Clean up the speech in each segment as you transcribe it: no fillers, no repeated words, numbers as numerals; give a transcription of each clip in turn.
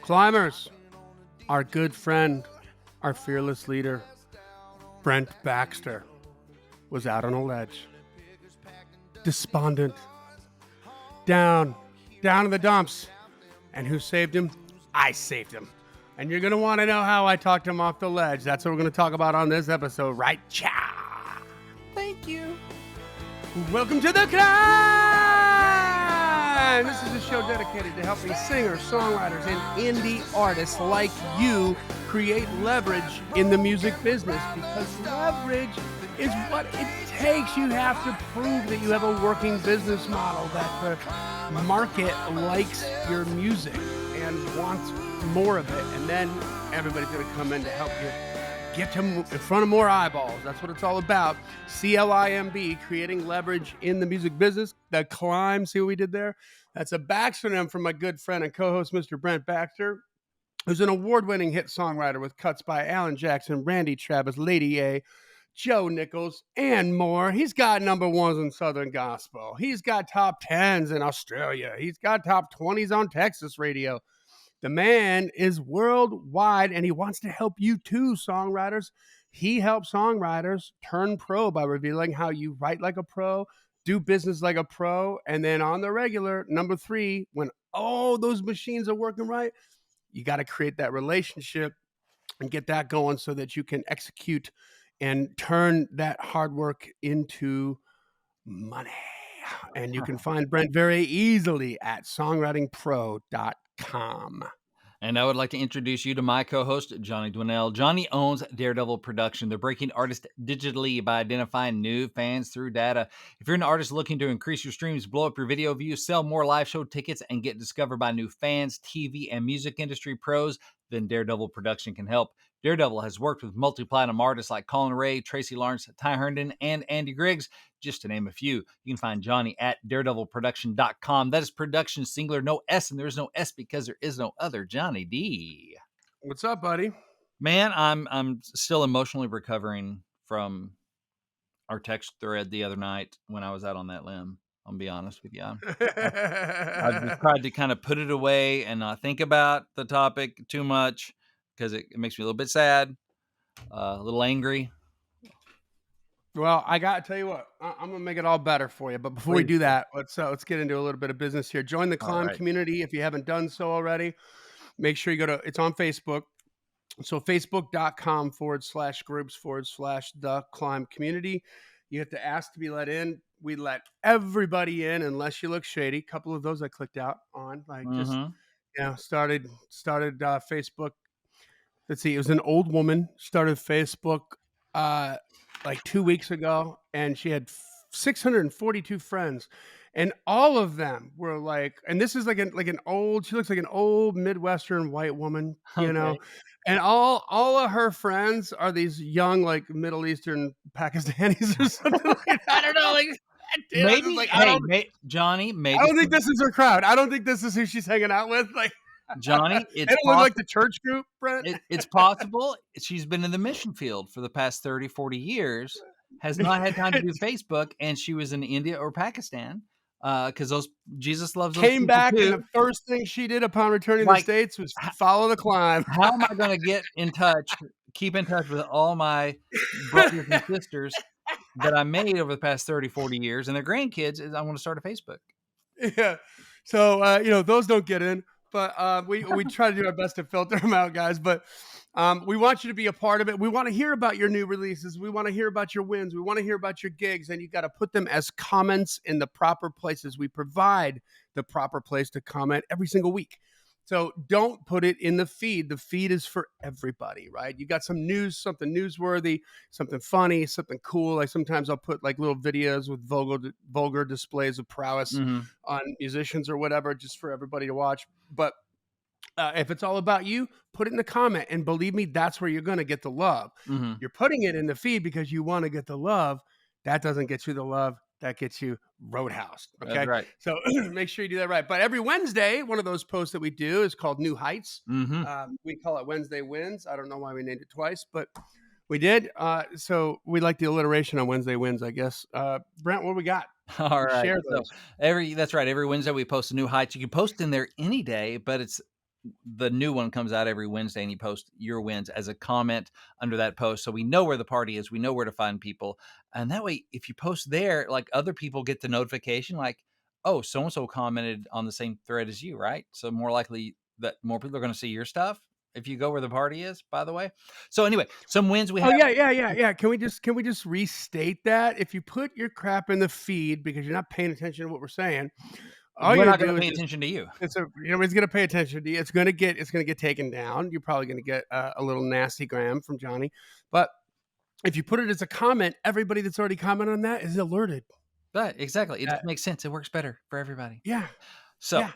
Climbers, our good friend, our fearless leader, Brent Baxter, was out on a ledge. Despondent. Down in the dumps. And who saved him? I saved him. And you're going to want to know how I talked him off the ledge. That's what we're going to talk about on this episode, right? Cha! Thank you. Welcome to the climb! This is a show dedicated to helping singers, songwriters, and indie artists like you create leverage in the music business, because leverage is what it takes. You have to prove that you have a working business model, that the market likes your music and wants more of it, and then everybody's going to come in to help you get to in front of more eyeballs. That's what it's all about. C.L.I.M.B, creating leverage in the music business. The climb, see what we did there? That's a backsynonym from my good friend and co-host, Mr. Brent Baxter, who's an award-winning hit songwriter with cuts by Alan Jackson, Randy Travis, Lady A, Joe Nichols, and more. He's got number ones in Southern Gospel. He's got top 10s in Australia. He's got top 20s on Texas radio. The man is worldwide, and he wants to help you too, songwriters. He helps songwriters turn pro by revealing how you write like a pro, do business like a pro, and then on the regular, number 3, when all those machines are working right, you got to create that relationship and get that going so that you can execute and turn that hard work into money. And you can find Brent very easily at songwritingpro.com. And I would like to introduce you to my co-host, Johnny Dwinell. Johnny owns Daredevil Production. They're breaking artists digitally by identifying new fans through data. If you're an artist looking to increase your streams, blow up your video views, sell more live show tickets, and get discovered by new fans, TV, and music industry pros, then Daredevil Production can help. Daredevil has worked with multi-platinum artists like Colin Ray, Tracy Lawrence, Ty Herndon, and Andy Griggs, just to name a few. You can find Johnny at daredevilproduction.com. That is production singular, no S, and there is no S because there is no other Johnny D. What's up, buddy? Man, I'm still emotionally recovering from our text thread the other night when I was out on that limb. I'll be honest with you. I've just tried to kind of put it away and not think about the topic too much, because it makes me a little bit sad, a little angry. Well, I got to tell you what, I'm going to make it all better for you. But before we do that, let's get into a little bit of business here. Join the Climb community if you haven't done so already. Make sure you go to, it's on Facebook. So facebook.com/groups/the Climb community. You have to ask to be let in. We let everybody in unless you look shady. A couple of those I clicked out on, like just, started Facebook. Let's see, it was an old woman, started Facebook like 2 weeks ago, and she had 642 friends, and all of them were like, and this is like an old, she looks like an old Midwestern white woman, you know, and all of her friends are these young, like Middle Eastern Pakistanis or something like that. I don't know, like maybe like, Johnny, maybe I don't think this is her crowd. I don't think this is who she's hanging out with. Like, Johnny, it's look like the church group, Brent. It's possible she's been in the mission field for the past 30, 40 years, has not had time to do Facebook, and she was in India or Pakistan, because those Jesus loves those came back, too. and the first thing she did upon returning to the States was follow the climb. How am I going to get in touch, keep in touch with all my brothers and sisters that I made over the past 30, 40 years and their grandkids? Is I want to start a Facebook. Yeah. So, those don't get in. But we try to do our best to filter them out, guys. But we want you to be a part of it. We want to hear about your new releases. We want to hear about your wins. We want to hear about your gigs. And you got to put them as comments in the proper places. We provide the proper place to comment every single week. So don't put it in the feed. The feed is for everybody, right? You got some news, something newsworthy, something funny, something cool. Like sometimes I'll put like little videos with vulgar displays of prowess on musicians or whatever, just for everybody to watch. But if it's all about you, put it in the comment. And believe me, that's where you're going to get the love. You're putting it in the feed because you want to get the love. That doesn't get you the love. That gets you Roadhouse. Okay. That's right. So make sure you do that right. But every Wednesday, one of those posts that we do is called New Heights. We call it Wednesday Wins. I don't know why we named it twice, but we did. So we like the alliteration on Wednesday Wins, I guess. Brent, what do we got? All right. Share those. That's right. Every Wednesday we post a New Heights. You can post in there any day, but it's the new one comes out every Wednesday, and you post your wins as a comment under that post. So we know where the party is. We know where to find people. And that way, if you post there, like other people get the notification, like, oh, so-and-so commented on the same thread as you, right? So more likely that more people are going to see your stuff if you go where the party is, by the way. So anyway, some wins we have. Oh yeah. Can we just restate that? If you put your crap in the feed because you're not paying attention to what we're saying, all We're you're not gonna going to do is pay just attention to you. nobody's gonna pay attention to you. It's gonna get taken down. You're probably gonna get a little nasty gram from Johnny. But if you put it as a comment, everybody that's already commented on that is alerted. But exactly. It Uh, just makes sense. It works better for everybody. yeah, So, yeah.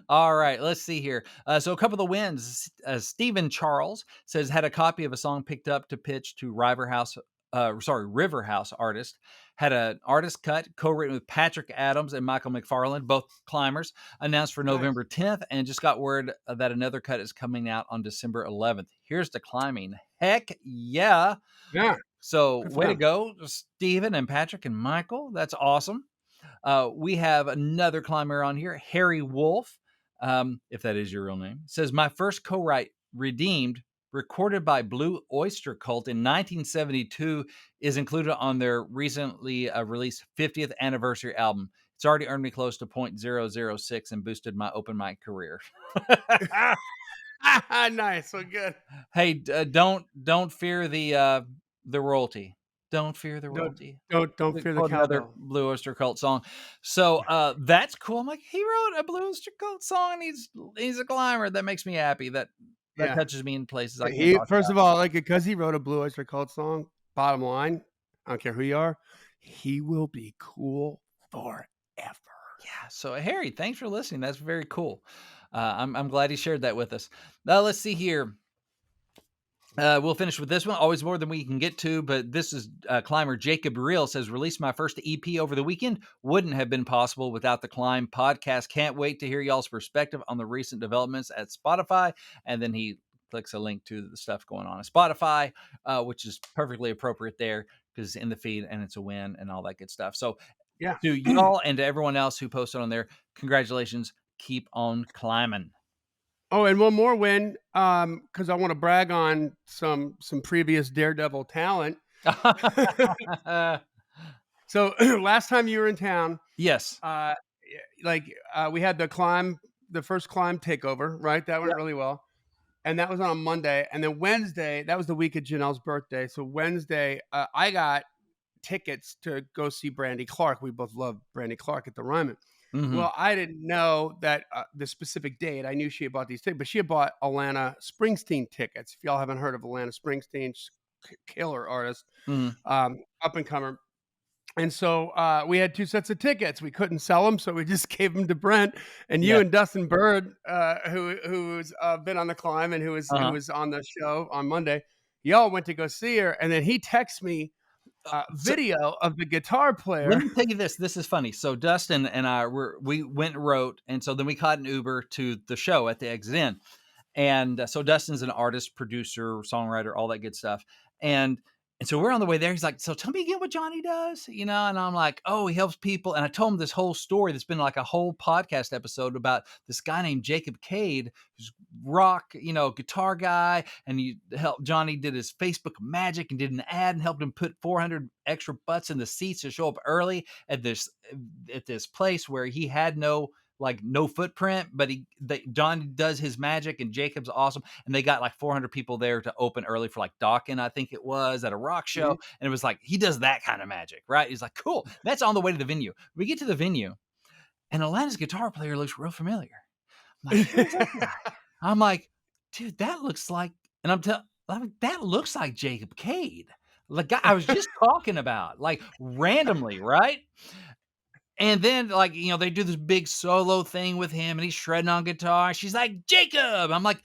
all right, let's see here. So, a couple of the wins. Stephen Charles says had a copy of a song picked up to pitch to River House artist. Had an artist cut co-written with Patrick Adams and Michael McFarland, both climbers, announced for Nice. November 10th, and just got word that another cut is coming out on December 11th. Here's to climbing. Heck yeah. Yeah. So, Good for way to them. go, Stephen and Patrick and Michael. That's awesome. We have another climber on here, Harry Wolf, if that is your real name, says, my first co-write, Redeemed, recorded by Blue Oyster Cult in 1972, is included on their recently released 50th anniversary album. It's already earned me close to .006 and boosted my open mic career. Nice. So good. Hey, don't fear the royalty. Don't fear the Don't royalty. don't fear the Quote another cowbell. Blue Oyster Cult song. So that's cool. I'm like, he wrote a Blue Oyster Cult song and he's a climber. That makes me happy. That Yeah. touches me in places I can't He talk first about. of all, like because he wrote a Blue Oyster Cult song, bottom line, I don't care who you are, he will be cool forever. Yeah. So Harry, thanks for listening. That's very cool. I'm glad he shared that with us. Now let's see here. We'll finish with this one. Always more than we can get to, but this is climber Jacob Reel says, released my first EP over the weekend. Wouldn't have been possible without the Climb podcast. Can't wait to hear y'all's perspective on the recent developments at Spotify. And then he clicks a link to the stuff going on at Spotify, which is perfectly appropriate there because it's in the feed and it's a win and all that good stuff. So Yeah. to y'all and to everyone else who posted on there, congratulations. Keep on climbing. Oh, and one more win, because I want to brag on some previous Daredevil talent. So last time you were in town, Yes. we had the first climb takeover, right? That went really well. And that was on a Monday. And then Wednesday, that was the week of Janelle's birthday. So Wednesday, I got tickets to go see Brandy Clark. We both love Brandy Clark at the Ryman. Mm-hmm. Well, I didn't know that the specific date. I knew she had bought these tickets, but she had bought Alana Springsteen tickets. If y'all haven't heard of Alana Springsteen, she's a killer artist, up and comer. And so we had two sets of tickets. We couldn't sell them, so we just gave them to Brent and you and Dustin Bird, who's been on the climb and who was on the show on Monday. Y'all went to go see her, and then he texts me video of the guitar player. Let me tell you this. This is funny. So Dustin and I we went and wrote, and so then we caught an Uber to the show at the Exit Inn. And so Dustin's an artist, producer, songwriter, all that good stuff. And so we're on the way there. He's like, so tell me again what Johnny does, and I'm like, oh, he helps people. And I told him this whole story that's been like a whole podcast episode about this guy named Jacob Cade, who's rock, guitar guy. And Johnny did his Facebook magic and did an ad and helped him put 400 extra butts in the seats to show up early at this place where he had no footprint, but John does his magic and Jacob's awesome. And they got like 400 people there to open early for like Dawkins, I think it was, at a rock show. Mm-hmm. And it was like, he does that kind of magic, right? He's like, cool. That's on the way to the venue. We get to the venue and Alana's guitar player looks real familiar. I'm like, who's that guy? I'm like, dude, that looks like, and that looks like Jacob Cade. The guy I was just talking about, like randomly, right? And then, they do this big solo thing with him, and he's shredding on guitar. She's like, Jacob! I'm like,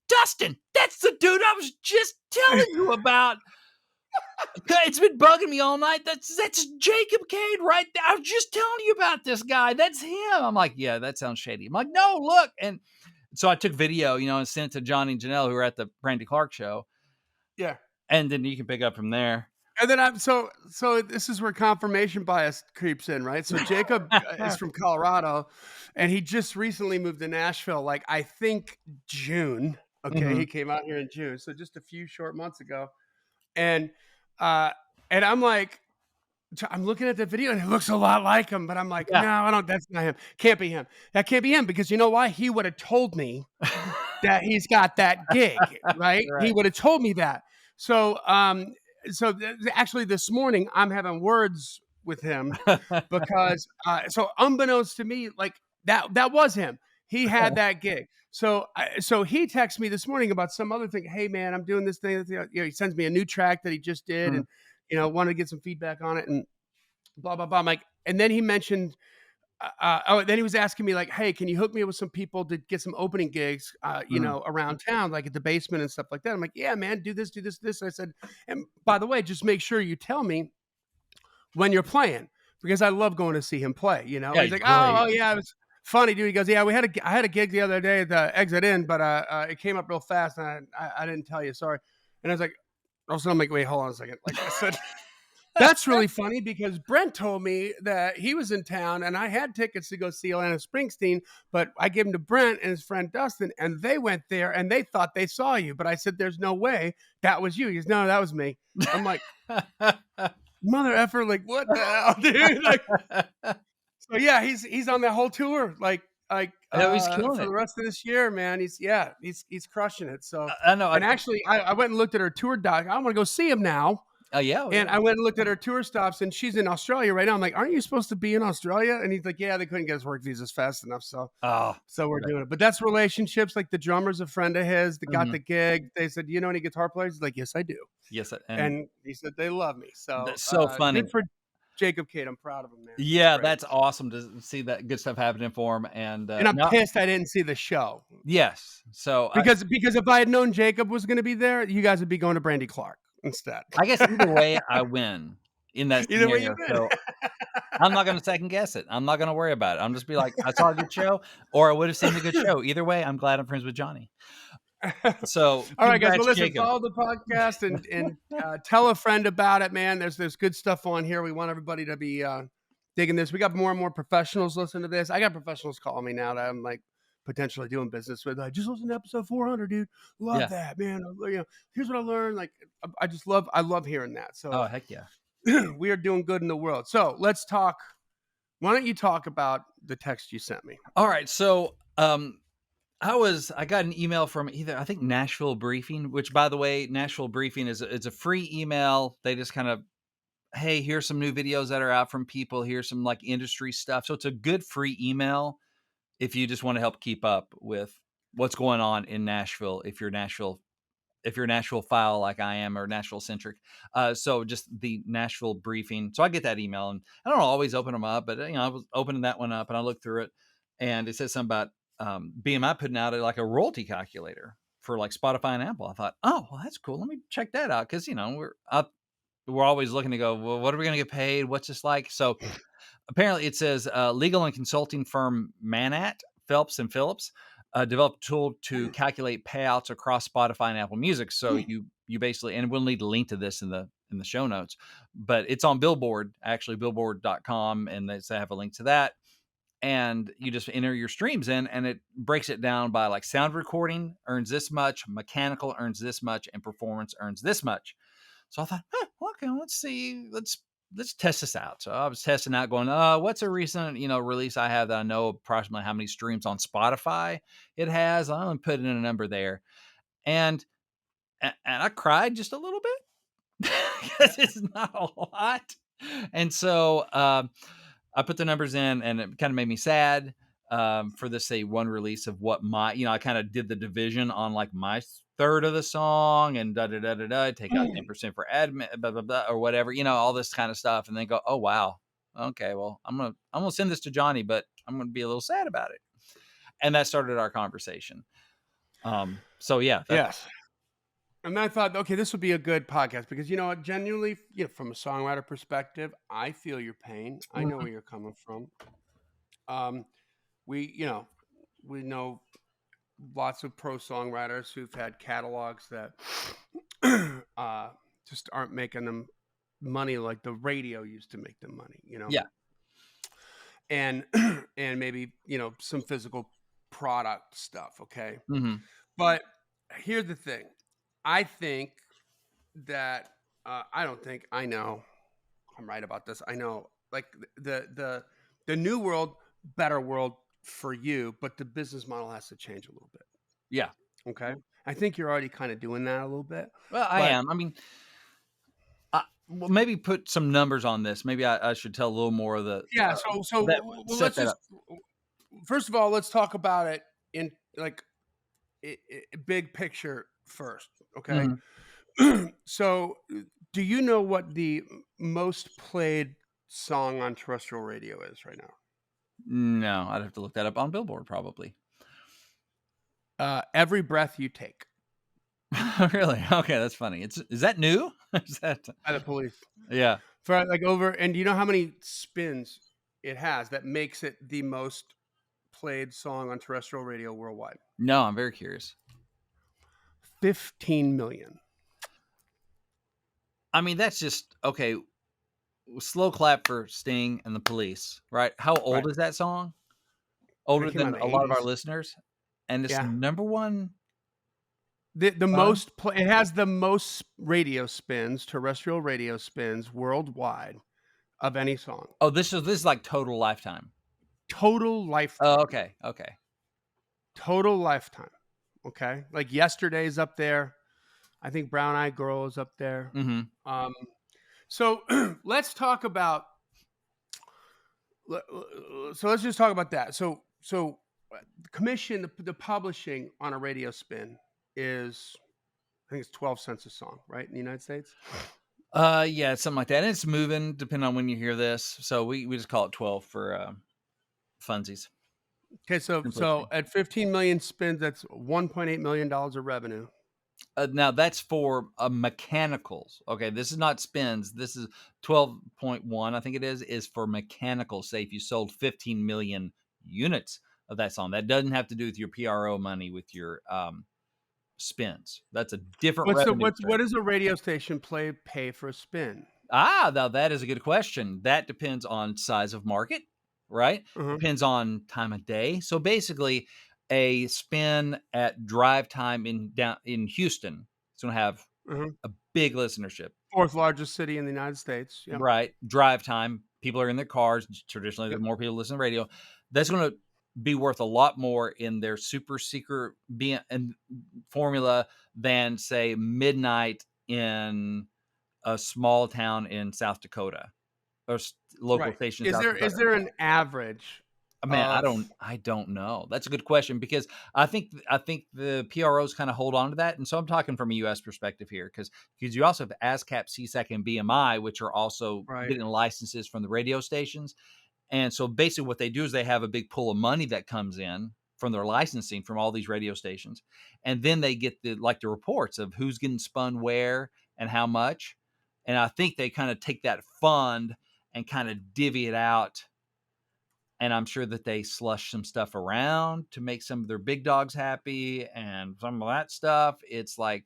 Dustin, that's the dude I was just telling you about. It's been bugging me all night. That's Jacob Cade right there. I was just telling you about this guy. That's him. I'm like, yeah, that sounds shady. I'm like, no, look. And so I took video, and sent it to Johnny and Janelle, who were at the Brandy Clark show. Yeah. And then you can pick up from there. And then so this is where confirmation bias creeps in, right? So Jacob is from Colorado, and he just recently moved to Nashville, like I think June. Okay, he Mhm. came out here in June, so just a few short months ago, and uh, and I'm like, I'm looking at the video, and it looks a lot like him, but I'm like, Yeah. no, I don't. That's not him. Can't be him. That can't be him because you know why? He would have told me that he's got that gig, right? He Right. would have told me that. So, actually, this morning I'm having words with him because, so unbeknownst to me, like that was him. He had that gig. So he texted me this morning about some other thing. Hey man, I'm doing this thing. He sends me a new track that he just did, Mm, and wanted to get some feedback on it, and blah blah blah. I'm like, and then he mentioned then he was asking me like, "Hey, can you hook me up with some people to get some opening gigs, mhm. around town, like at the basement and stuff like that?" I'm like, "Yeah, man, do this, do this, this." I said, "And by the way, just make sure you tell me when you're playing because I love going to see him play." Yeah, He's he's like, "Oh, great. oh yeah, it was funny, dude." He goes, "Yeah, I had a gig the other day at the Exit Inn, but it came up real fast, and I didn't tell you, sorry." And I was like, all of a sudden, I'm like, "Wait, hold on a second." Like I said, that's really funny because Brent told me that he was in town and I had tickets to go see Atlanta Springsteen, but I gave them to Brent and his friend Dustin, and they went there and they thought they saw you. But I said, "There's no way that was you." He goes, "No, that was me." I'm like, mother effer, like what the hell, dude? Like, so yeah, he's on that whole tour, Oh, he's killing for the it. rest of this year, man. He's crushing it. So, I know. and actually, I went and looked at her tour doc. I want to go see him now. Oh, yeah, oh, And yeah. I went and looked at her tour stops, and she's in Australia right now. I'm like, "Aren't you supposed to be in Australia?" And he's like, "Yeah, they couldn't get us work visas fast enough, Oh, so we're that doing it." But that's relationships. Like the drummer's a friend of his that got mhm. the gig. They said, "You know any guitar players?" He's like, "Yes, I do." Yes, and And he said they love me. So that's so good funny. for Jacob Cade. I'm proud of him, man. That's Yeah, great. that's awesome to see that good stuff happening for him, and, And I'm now pissed I didn't see the show yes. So, because if I had known Jacob was going to be there, you guys would be going to Brandy Clark instead. I guess either way, I win in that Either way, you scenario, win. so I'm not gonna second guess it. I'm not gonna worry about it. I'm just be like, "I saw a good show," or, "I would have seen the good show." Either way, I'm glad I'm friends with Johnny. So, All right, guys. Well, congrats, listen, Jacob. follow the podcast and tell a friend about it, man. There's good stuff on here. We want everybody to be digging this. We got more and more professionals listening to this. I got professionals calling me now that I'm like potentially doing business with. I just listened to episode 400, dude. Love Yeah. that, man. Here's what I learned. Like, I love hearing that. Oh, So heck yeah. we are doing good in the world. So let's talk. Why don't you talk about the text you sent me? Alright, so, I got an email from either I think Nashville Briefing, which by the way, Nashville Briefing is it's a free email. They just kind of, "Hey, here's some new videos that are out from people. Here's some like industry stuff." So it's a good free email if you just want to help keep up with what's going on in Nashville. If you're a Nashville file like I am or Nashville centric. So just the Nashville Briefing. So I get that email and I don't always open them up, but I was opening that one up and I looked through it and it says something about BMI putting out like a royalty calculator for like Spotify and Apple. I thought, oh, well, that's cool. Let me check that out because we're always looking to go. Well, what are we going to get paid? What's this like? So apparently, it says legal and consulting firm Manat, Phelps and Phillips developed a tool to calculate payouts across Spotify and Apple Music. So you basically, and we'll need a link to this in the show notes, but it's on Billboard, actually billboard.com, and they have a link to that. And you just enter your streams in, and it breaks it down by like sound recording earns this much, mechanical earns this much, and performance earns this much. So I thought, okay, let's see, let's test this out. So I was testing out, going, what's a recent release I have that I know approximately how many streams on Spotify it has. I'm putting in a number there, and I cried just a little bit because it's not a lot. And so I put the numbers in, and it kind of made me sad for this say one release of what my I kind of did the division on like my third of the song and da da da da da take out 10% for admin blah blah blah or whatever all this kind of stuff, and then go, oh wow, okay, well I'm gonna send this to Johnny, but I'm gonna be a little sad about it, and that started our conversation. So yeah, that Yes. And I thought, okay, this would be a good podcast because you know what, genuinely, from a songwriter perspective, I feel your pain. I know Mhm. where you're coming from. Um, we know lots of pro songwriters who've had catalogs that just aren't making them money like the radio used to make them money, Yeah. and and maybe, some physical product stuff, okay? Mhm. But here's the thing. I think that I don't think I know I'm right about this. I know like the new world, better world for you, but the business model has to change a little bit. Yeah. Okay. I think you're already kind of doing that a little bit. Well, I But am. I mean, well, maybe put some numbers on this. Maybe I should tell a little more of the yeah, so that would well, set let's that just up. first of all, let's talk about it in like big picture first, okay? Mhm. So, do you know what the most played song on terrestrial radio is right now? No, I'd have to look that up on Billboard probably. Every breath you take Really? Okay, that's funny. Is that new? Is that by the Police. yeah. For like over, and do you know how many spins it has that makes it the most played song on terrestrial radio worldwide? No, I'm very curious. 15 million. I mean, that's just okay. Slow clap for Sting and the Police, right? How Right. old is that song? That Older came out than in a the lot of our 80s. listeners, and it's Yeah. number one. The Uh, most play, it has the most radio spins, terrestrial radio spins worldwide of any song. oh, this is like total lifetime. Total Oh, lifetime. okay, okay. Total lifetime. Okay. Like Yesterday's up there. I think Brown Eyed Girl is up there. Mhm. Um, so let's talk about so let's just talk about that. The commission, the publishing on a radio spin is, I think it's 12 cents a song, right? In the United States. Yeah, it's something like that. And it's moving depending on when you hear this. So we just call it 12 for funsies. Okay, so Simplicity. at 15 million spins, that's 1.8 million dollars of revenue. Now that's for mechanicals. Okay, this is not spins. This is 12.1, I think it is for mechanical. Say if you sold 15 million units of that song, that doesn't have to do with your PRO money with your spins. That's a different revenue What stream. does a radio station pay for a spin? Now that is a good question. That depends on size of market, right? Uh-huh, Depends on time of day. So basically, a spin at drive time in Houston, it's going to have uh-huh. a big listenership, Fourth largest city in the United States. Yep. right? Drive time, people are in their cars. Traditionally, the Yep. more people listen to radio, that's going to be worth a lot more in their super secret and formula than say midnight in a small town in South Dakota or local Right. station in Is South there Dakota. an average Man, I of don't I don't know. That's a good question because I think the PROs kind of hold on to that. And so I'm talking from a US perspective here because you also have ASCAP, CSAC, and BMI, which are also right? getting licenses from the radio stations. And so basically what they do is they have a big pool of money that comes in from their licensing from all these radio stations. And then they get the reports of who's getting spun where and how much. And I think they kind of take that fund and kind of divvy it out, and I'm sure that they slush some stuff around to make some of their big dogs happy and some of that stuff. It's like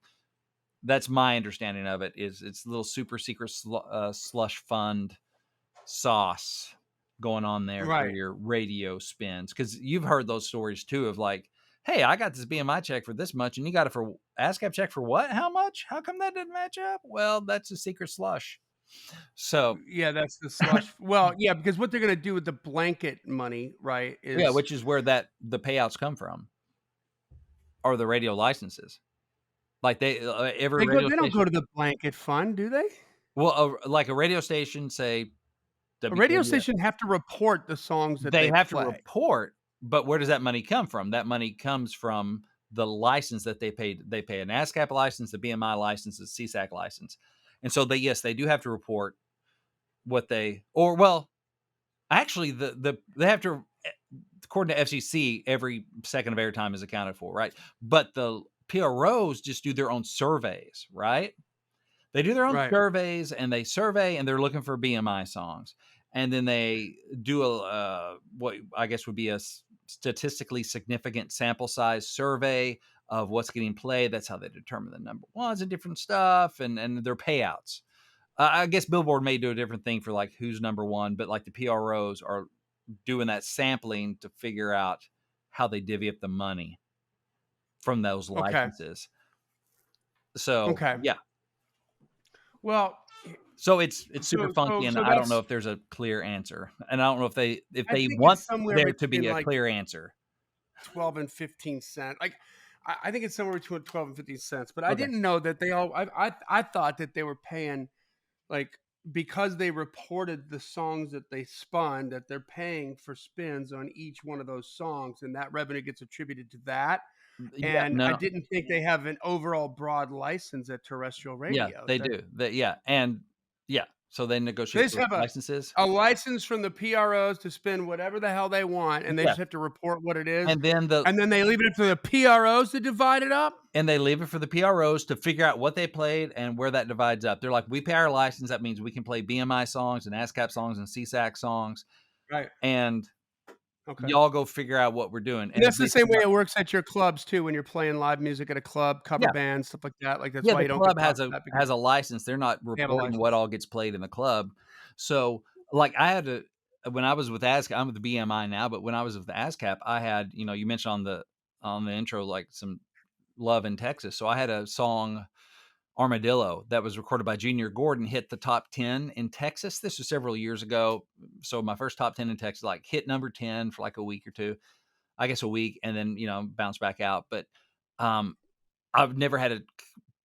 that's my understanding of it. Is it's a little super secret slush fund sauce going on there for Right. your radio spins, because you've heard those stories too of like, hey, I got this BMI check for this much, and you got it for ASCAP check for what? How much? How come that didn't match up? Well, that's a secret slush. So Yeah, that's the slush. Well, yeah, because what they're gonna do with the blanket money, right, yeah, is which is where the payouts come from, or the radio licenses. Like every radio they don't go station, to the blanket fund, do they? well, like a radio station, say A radio WKBF, station have to report the songs that they they have to play. report, but where does that money come from? That money comes from the license that they paid. They pay an ASCAP license, the BMI license, the CSAC license, and so yes, they do have to report what they or well, actually, they have to, according to FCC, every second of airtime is accounted for, right? But the PROs just do their own surveys, right? They do their own Right. surveys and they survey and they're looking for BMI songs. And then they do what I guess would be a statistically significant sample size survey of what's getting played. That's how they determine the number ones and different stuff and their payouts. I guess Billboard may do a different thing for like who's number one, but like the PROs are doing that sampling to figure out how they divvy up the money from those Okay. licenses. So Okay. yeah, Well, so it's super so funky, so and so I don't know that's if there's a clear answer, and I don't know if I they think want it's somewhere there to between be a like clear answer. 12 and 15 cents. Like I think it's somewhere between 12 and 15 cents, but I Okay, didn't know that they all I thought that they were paying like because they reported the songs that they spun that they're paying for spins on each one of those songs and that revenue gets attributed to that. yeah, And I no, didn't think they have an overall broad license at terrestrial yeah, radio. they do. Yeah, and yeah, so they They negotiate just those have licenses. a license from the PROs to spin whatever the hell they want, and they Yeah, just have to report what it is, and then and then they leave it up to the PROs to divide it up? they leave it for the PROs to figure out what they played and where that divides up. They're like, we pay our license. That means we can play BMI songs and ASCAP songs and CSAC songs, Right, and okay. y'all go figure out what we're doing. And And that's if the they same figure way out, it works at your clubs too when you're playing live music at a club, cover yeah, bands, stuff like that, like, that's yeah, why the you don't get club popped for that because has a license. They're not they have a reporting what license. all gets played in the club. So, like, I had to when I was with ASCAP, I'm with the BMI now, but when I was with the ASCAP, I had, you mentioned on the intro like some love in Texas. So I had a song Armadillo that was recorded by Junior Gordon hit the top 10 in Texas. This was several years ago. So my first top 10 in Texas, like hit number 10 for like a week or two, I guess a week, and then, bounce back out. But um, I've never had a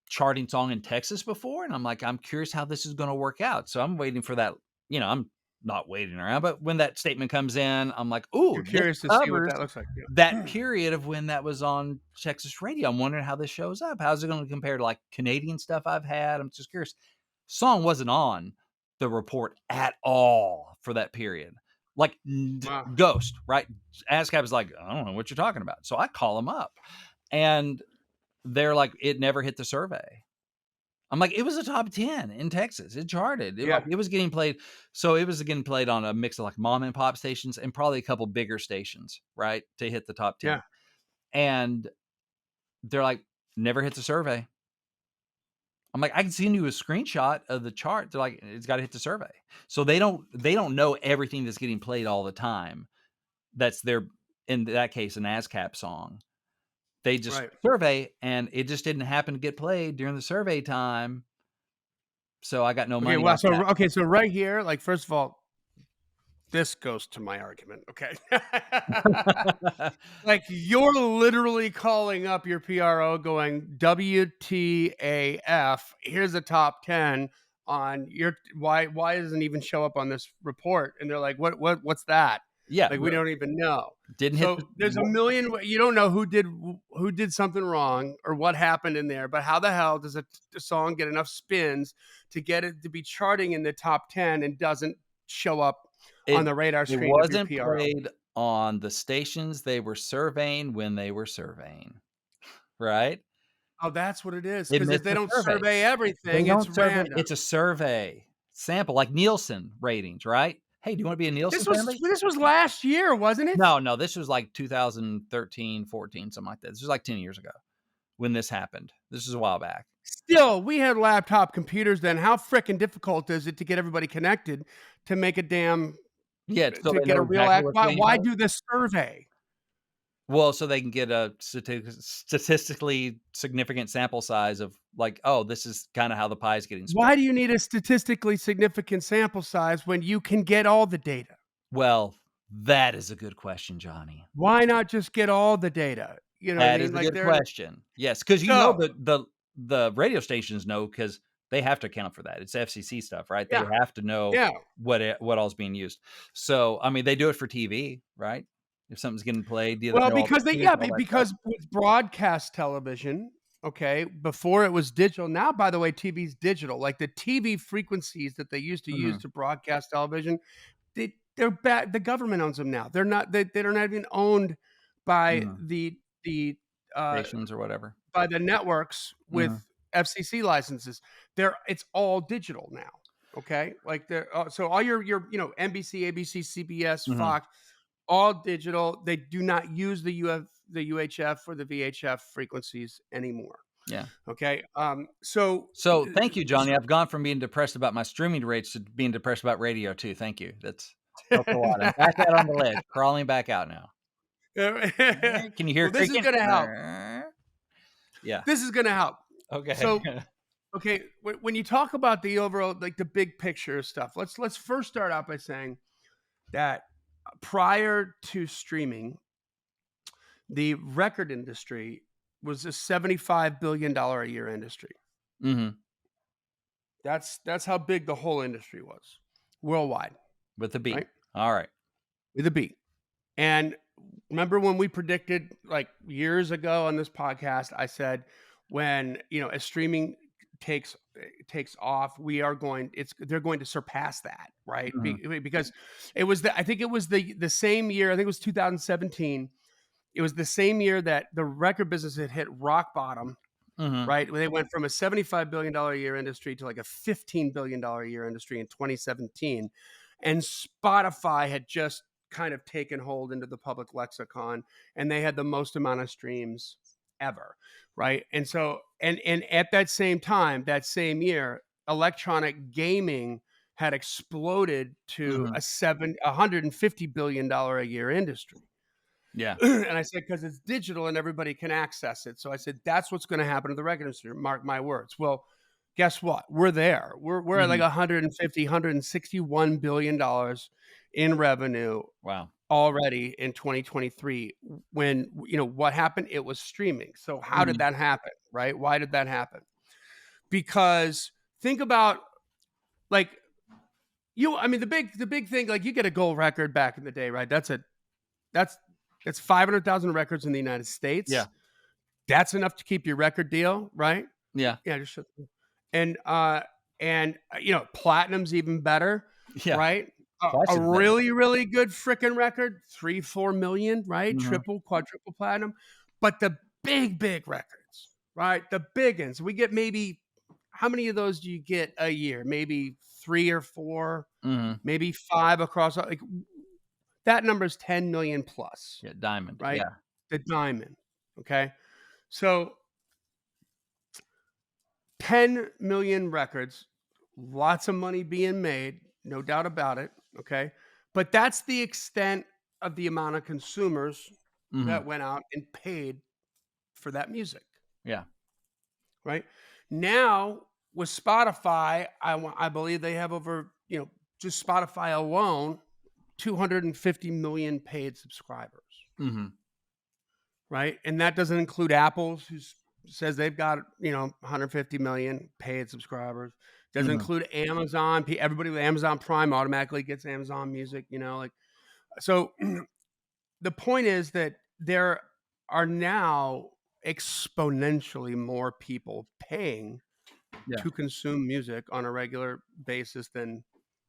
charting song in Texas before. And I'm like, I'm curious how this is going to work out. So I'm waiting for that. I'm not waiting around, but when that statement comes in, I'm like, You're ooh, this curious to see what covers that looks like, that yeah. period of when that was on Texas radio. I'm wondering how this shows up. How's it going to compare to like Canadian stuff I've had? I'm just curious. Song wasn't on the report at all for that period. Like Wow. Ghost, right? ASCAP is like, I don't know what you're talking about. So I call them up and they're like, it never hit the survey. I'm like, it was a top 10 in Texas. It charted. Yeah, It was getting played. So it was getting played on a mix of like mom and pop stations and probably a couple bigger stations, right? To hit the top 10. yeah. And they're like, never hits a survey. I'm like, I can send you a screenshot of the chart. They're like, it's got to hit the survey. So they don't know everything that's getting played all the time. That's their in that case an ASCAP song. They just Right. survey and it just didn't happen to get played during the survey time. So I got no Okay, money well, off so that. okay, so right here, like, first of all, this goes to my argument, okay? Like, you're literally calling up your PRO going, "WTAF, here's a top 10 on your" why doesn't it even show up on this report? And they're like, "What's that?" Yeah, Like, we don't even know. didn't hit So, there's a million you don't know who did something wrong or what happened in there, but how the hell does a song get enough spins to get it to be charting in the top 10 and doesn't show up on it the radar it screen of your wasn't PRO? played on the stations they were surveying when they were surveying, right? Oh, that's what it is. It Because if missed they the don't survey. survey They everything, it's don't survey, random. it's a survey sample, like Nielsen ratings, right? "Hey, do you wanna be a Nielsen family?" This was last year, wasn't it? No, no, this was like 2013, 14, something like that. This was like 10 years ago when this happened. This is a while back. Still, we had laptop computers then. How fricking difficult is it to get everybody connected to make a damn Yeah, so to they get know a real exactly act what's getting why played. do this survey? Well, so they can get a statistically significant sample size of like, "Oh, this is kinda how the pie is getting split." Why do you need a statistically significant sample size when you can get all the data? Well, that is a good question, Johnny. Why not just get all the data? You know what I That mean? is a Like good they're question. Yes, because so the radio stations know because they have to account for that. It's FCC stuff, right? They yeah, have to know yeah. what all is being used. So, I mean, they do it for TV, right? If something's getting played, Well, they're all because they here's yeah, all that stuff. because with broadcast television, okay, before it was digital. Now, by the way, TV's digital. Like the TV frequencies that they used to use Mhm, to broadcast television, they're bad. The government owns them now. They're not even owned by mhm. the uh, Stations or whatever. by the networks with Mhm, FCC licenses. It's all digital now. Okay, like so all your NBC, ABC, CBS, mhm. Fox, all digital. They do not use the UHF or the VHF frequencies anymore. Yeah. Okay. So thank you, Johnny. I've gone from being depressed about my streaming rates to being depressed about radio too. Thank you. That's helped a lot. I'm back out on the ledge, crawling back out now. Can you hear Well, this is creaking? going to help. Yeah. This is going to help. Okay. So, okay, when you talk about the overall, like the big picture stuff, let's first start out by saying that prior to streaming, the record industry was a $75 billion a year industry. Mhm. That's how big the whole industry was worldwide, With a B. right? All right. With a B. And remember when we predicted like years ago on this podcast, I said when as streaming takes off, they're going to surpass that, right? Mhm. Because I think it was the same year, I think it was 2017. It was the same year that the record business had hit rock bottom, Mhm. right? They went from a $75 billion a year industry to like a $15 billion a year industry in 2017. And Spotify had just kind of taken hold into the public lexicon, and they had the most amount of streams ever, right? And so, and at that same time, that same year, electronic gaming had exploded to Mhm. $150 billion a year industry. Yeah. And I said, because it's digital and everybody can access it. So I said, that's what's going to happen to the record industry. Mark my words. Well, guess what? We're there. We're at like Mhm. 150, $161 billion in revenue Wow. already in 2023. When what happened? It was streaming. So how did Mhm. that happen? Right? Why did that happen? Because think about like I mean, the big thing, like you get a gold record back in the day, right? That's that's 500,000 records in the United Yeah. States. That's enough to keep your record deal, right? Yeah. Yeah, and platinum's even better, Yeah. right? Twice A as better. really, really good freaking record, 3-4 million, right? Mhm. Triple, quadruple platinum. But the big records, right? The big ones. We get maybe how many of those do you get a year? Maybe 3 or 4, Mhm. maybe 5 across. Like that number is 10 million plus, Yeah, diamond. right? Yeah. The diamond. Okay. So 10 million records, lots of money being made, no doubt about it. Okay. But that's the extent of the amount of consumers Mhm. that went out and paid for that music. Yeah. Right. Now with Spotify, I believe they have over, just Spotify alone, 250 million paid subscribers. Mhm. Right? And that doesn't include Apple's, who says they've got 150 million paid subscribers. Doesn't Mhm. include Amazon. Everybody with Amazon Prime automatically gets Amazon Music. Like so. The point is that there are now exponentially more people paying Yeah. to consume music on a regular basis than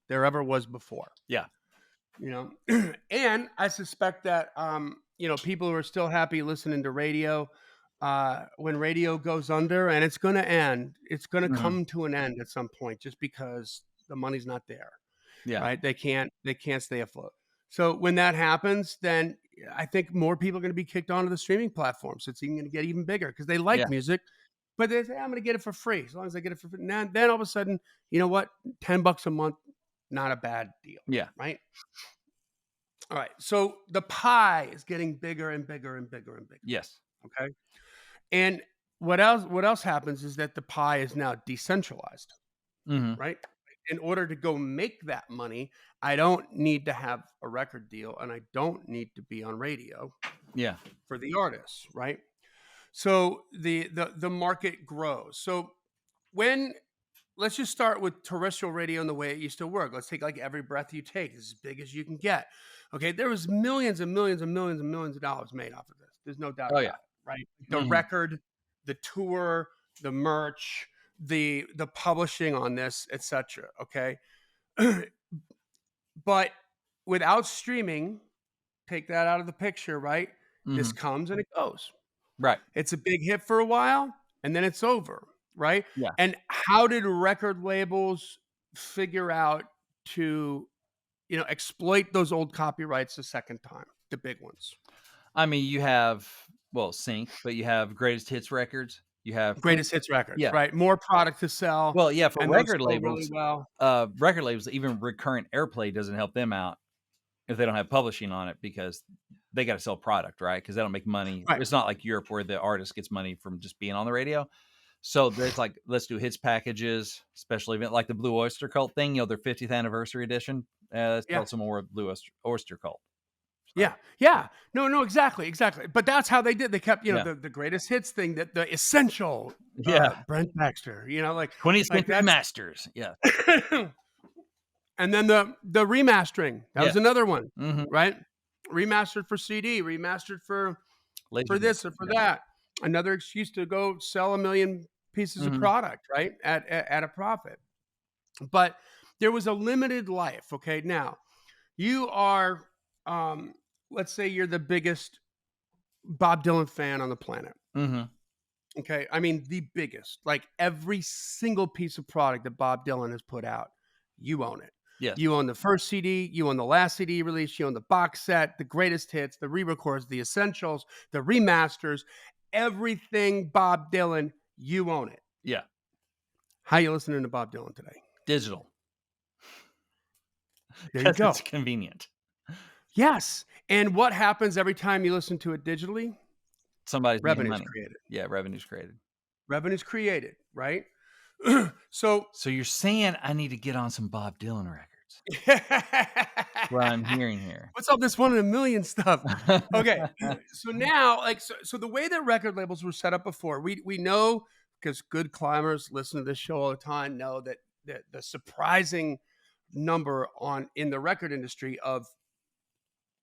there ever was before. Yeah. And I suspect that people who are still happy listening to radio, when radio goes under, and it's going to end, it's going to Mhm. come to an end at some point, just because the money's not there, Yeah. right? They can't stay afloat. So when that happens, then I think more people are going to be kicked onto the streaming platforms. It's even going to get even bigger because they like Yeah. music, but they say I'm going to get it for free as long as I get it for free. Now, then all of a sudden, you know what? $10 a month, not a bad deal, Yeah. right? All right. So the pie is getting bigger and bigger and bigger and bigger. Yes. Okay. And what else happens is that the pie is now decentralized, Mhm. right? In order to go make that money, I don't need to have a record deal and I don't need to be on radio Yeah. for the artists, right? So the market grows. So when let's just start with terrestrial radio and the way it used to work. Let's take like Every Breath You Take, as big as you can get. Okay, there was millions and millions and millions and millions of dollars made off of this. There's no doubt Oh, yeah. about it, right? The Mhm. record, the tour, the merch, the publishing on this, etc. Okay, but without streaming, take that out of the picture, right? This Mhm. comes and it goes. Right. It's a big hit for a while and then it's over, right? Yeah. And how did record labels figure out to, exploit those old copyrights a second time, the big ones? I mean, you have, well, sync, but you have greatest hits records. You have Greatest hits records, yeah. right? More product to sell, Well, yeah, for and those sold really well. record labels, even recurrent airplay doesn't help them out if they don't have publishing on it because they gotta sell product, right? Because they don't make money. Right. It's not like Europe where the artist gets money from just being on the radio. So there's like, let's do hits packages, special event like the Blue Oyster Cult thing, their 50th anniversary edition. Let's Yeah. sell some more Blue Oyster Cult. So, Yeah. Yeah. No, exactly, exactly. But that's how they did. They kept, yeah. the greatest hits thing, that the essential, Yeah. Brent Baxter, 20th like Century that's Masters. Yeah. and then the remastering. That Yeah. was another one, Mhm. right? Remastered for CD, remastered for Laserdisc. this or for Yeah. that. Another excuse to go sell a million pieces of Mhm. product, right? At a profit. But there was a limited life. Okay. Now you are, um, let's say you're the biggest Bob Dylan fan on the planet. Mhm. Okay. I mean, the biggest, like every single piece of product that Bob Dylan has put out, you own it. Yes. You own the first CD, you own the last CD release, you own the box set, the greatest hits, the re records, the essentials, the remasters, everything Bob Dylan, you own it. Yeah. How you listening to Bob Dylan today? Digital. There you Because go. it's convenient. Yes. And what happens every time you listen to it digitally? Somebody's making Revenue's money. created. Yeah, revenue's created. Revenue's created, right? So So you're saying I need to get on some Bob Dylan records. What I'm hearing here. what's all this one in a million stuff? Okay. So now, like, so the way that record labels were set up before, we know, because good climbers listen to this show all the time, know that the surprising number on in the record industry of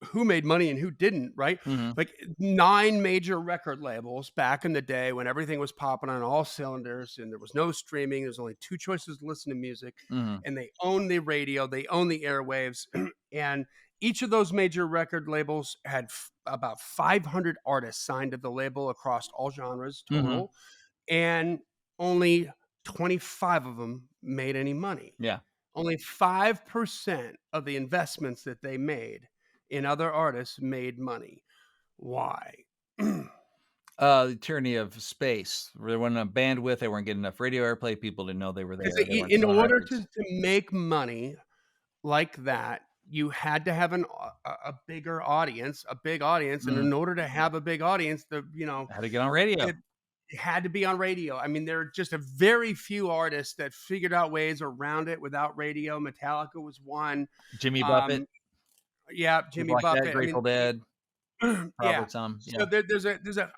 who made money and who didn't, right? Mhm. Like 9 major record labels back in the day when everything was popping on all cylinders and there was no streaming. There's only 2 choices to listen to music, Mhm. and they own the radio, they own the airwaves, and each of those major record labels had about 500 artists signed to the label across all genres Mhm. total, and only 25 of them made any money. Yeah. Only 5% of the investments that they made in other artists made money. Why? The tyranny of space. There wasn't enough bandwidth. They weren't getting enough radio airplay. People didn't know they were there. Because They weren't in selling order records. to make money like that, you had to have a bigger audience, a big audience, and Mhm. in order to have a big audience, Had to get on radio. it had to be on radio. I mean, there are just a very few artists that figured out ways around it without radio. Metallica was one. Jimmy Buffett, Um, yeah, people Jimmy like that. Buffett. I Grateful mean, Dead, yeah. probably some. So Yeah. there's a